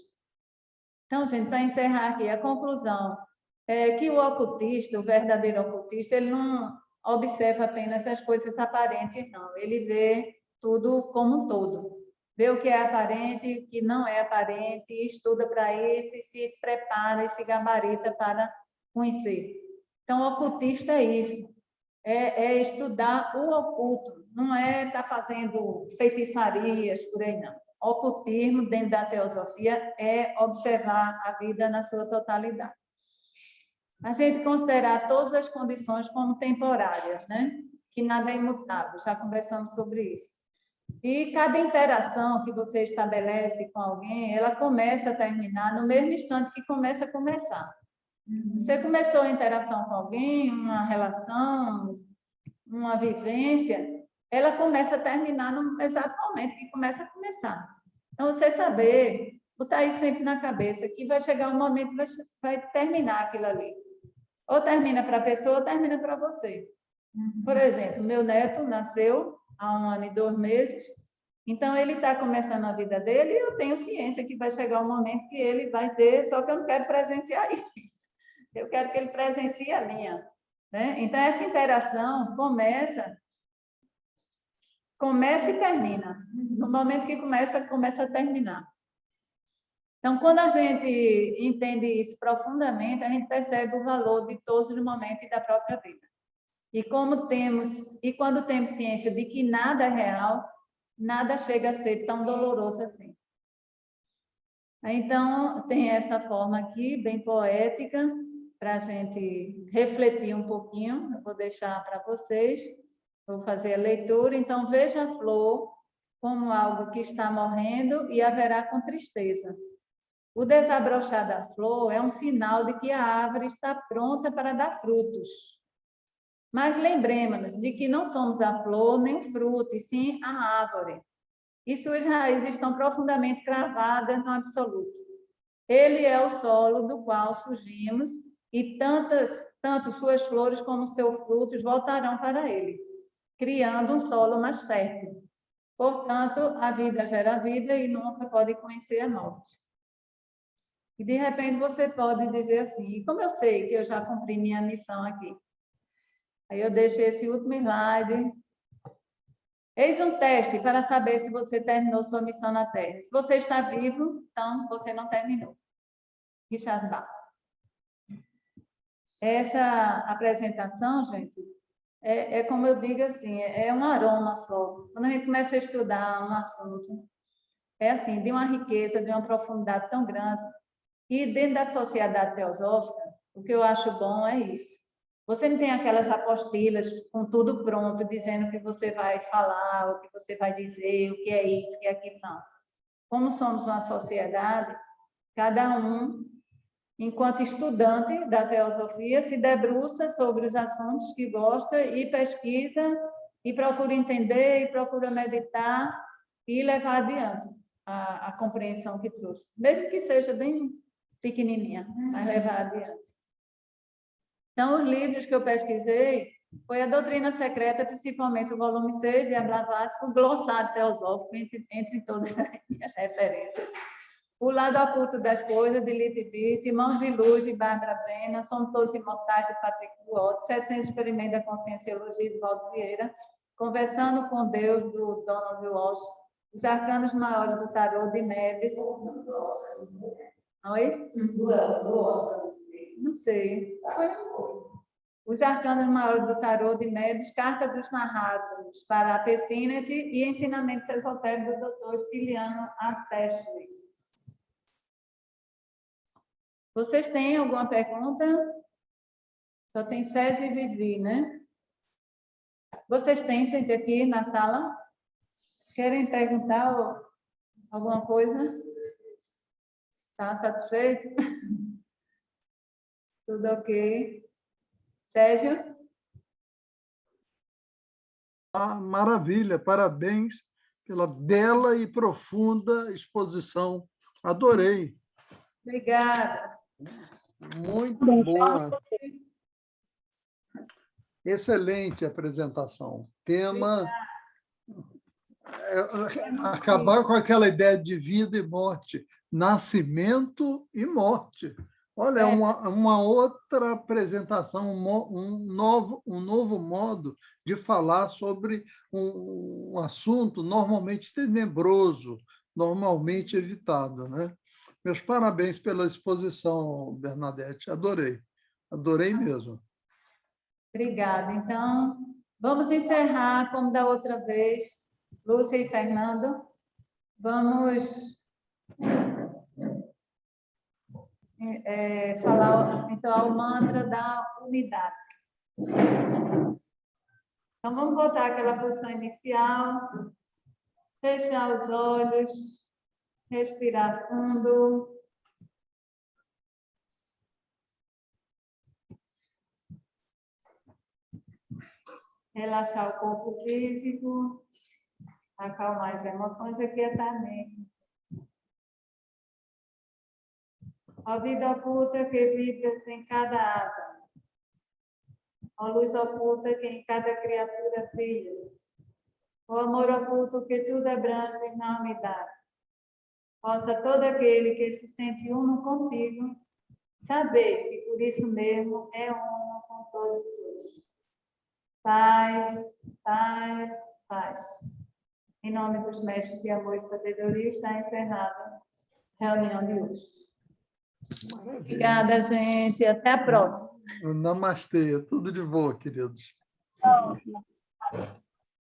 Então, gente, para encerrar aqui, a conclusão é que o ocultista, o verdadeiro ocultista, ele não observa apenas as coisas aparentes, não. Ele vê tudo como um todo. Vê o que é aparente e o que não é aparente, estuda para isso e se prepara e se gabarita para conhecer. Então, o ocultista é isso, é estudar o oculto, não é estar fazendo feitiçarias por aí, não. O ocultismo, dentro da teosofia, é observar a vida na sua totalidade. A gente considerar todas as condições como temporárias, né? Que nada é imutável, já conversamos sobre isso. E cada interação que você estabelece com alguém, ela começa a terminar no mesmo instante que começa a começar. Você começou a interação com alguém, uma relação, uma vivência, ela começa a terminar no exato momento que começa a começar. Então, você saber, botar isso sempre na cabeça, que vai chegar um momento que vai terminar aquilo ali. Ou termina para a pessoa, ou termina para você. Por exemplo, meu neto nasceu há 1 ano e 2 meses, então ele está começando a vida dele e eu tenho ciência que vai chegar um momento que ele vai ter, só que eu não quero presenciar isso. Eu quero que ele presencie a minha. Né? Então, essa interação começa e termina. No momento que começa a terminar. Então, quando a gente entende isso profundamente, a gente percebe o valor de todos os momentos da própria vida. E quando temos ciência de que nada é real, nada chega a ser tão doloroso assim. Então, tem essa forma aqui, bem poética, para a gente refletir um pouquinho. Eu vou deixar para vocês, vou fazer a leitura. Então, veja a flor como algo que está morrendo e haverá com tristeza. O desabrochar da flor é um sinal de que a árvore está pronta para dar frutos. Mas lembremos-nos de que não somos a flor nem o fruto, e sim a árvore. E suas raízes estão profundamente cravadas no absoluto. Ele é o solo do qual surgimos, e tanto suas flores como seus frutos voltarão para ele, criando um solo mais fértil. Portanto, a vida gera vida e nunca pode conhecer a morte. E, de repente, você pode dizer assim, como eu sei que eu já cumpri minha missão aqui? Aí eu deixei esse último slide. Eis um teste para saber se você terminou sua missão na Terra. Se você está vivo, então você não terminou. Richard Bach. Essa apresentação, gente, é como eu digo assim, é um aroma só. Quando a gente começa a estudar um assunto, é assim, de uma riqueza, de uma profundidade tão grande. E dentro da sociedade teosófica, o que eu acho bom é isso. Você não tem aquelas apostilas com tudo pronto, dizendo o que você vai falar, o que você vai dizer, o que é isso, o que é aquilo, não. Como somos uma sociedade, cada um, enquanto estudante da teosofia, se debruça sobre os assuntos que gosta e pesquisa, e procura entender, e procura meditar, e levar adiante a compreensão que trouxe. Mesmo que seja bem pequenininha, mas levar adiante. Então, os livros que eu pesquisei foi a Doutrina Secreta, principalmente o volume 6 de Blavatsky, o glossário teosófico, entre todas as minhas referências. O Lado Oculto das Coisas, de Liti Witt, Mãos de Luz, de Bárbara Pena, Somos Todos Imortais, de Patrick Duott, 700 Experimentos da Conscienciologia, de Valdo Vieira, Conversando com Deus, do Donald Walsh, Os Arcanos Maiores do Tarot, de Meves. Oi? Não sei. Os Arcanos Maiores do Tarot, de Meves, Carta dos Mahatmas, para a Pessinet e Ensinamentos Esotéricos do Dr. Stiliano Atestes. Vocês têm alguma pergunta? Só tem Sérgio e Vivi, né? Vocês têm gente aqui na sala? Querem perguntar alguma coisa? Está satisfeito? Tudo ok? Sérgio? Maravilha, parabéns pela bela e profunda exposição. Adorei. Obrigada. Muito boa. Excelente apresentação. Tema acabar com aquela ideia de vida e morte, nascimento e morte. Olha, uma outra apresentação, um novo modo de falar sobre um assunto normalmente tenebroso, normalmente evitado, né? Meus parabéns pela exposição, Bernadette. Adorei mesmo. Obrigada. Então, vamos encerrar, como da outra vez, Lúcia e Fernando. Vamos falar, então, o mantra da unidade. Então, vamos voltar àquela posição inicial, fechar os olhos, respirar fundo. Relaxar o corpo físico, acalmar as emoções e aquietar a mente. A vida oculta que vibras em cada átomo. A luz oculta que em cada criatura brilhas. O amor oculto que tudo abrange na unidade. Possa todo aquele que se sente uno contigo saber que por isso mesmo é uno com todos os outros. Paz, paz, paz. Em nome dos mestres de amor e sabedoria, está encerrada a reunião de hoje. Maravilha. Obrigada, gente. Até a próxima. Namastê. Tudo de boa, queridos. a última.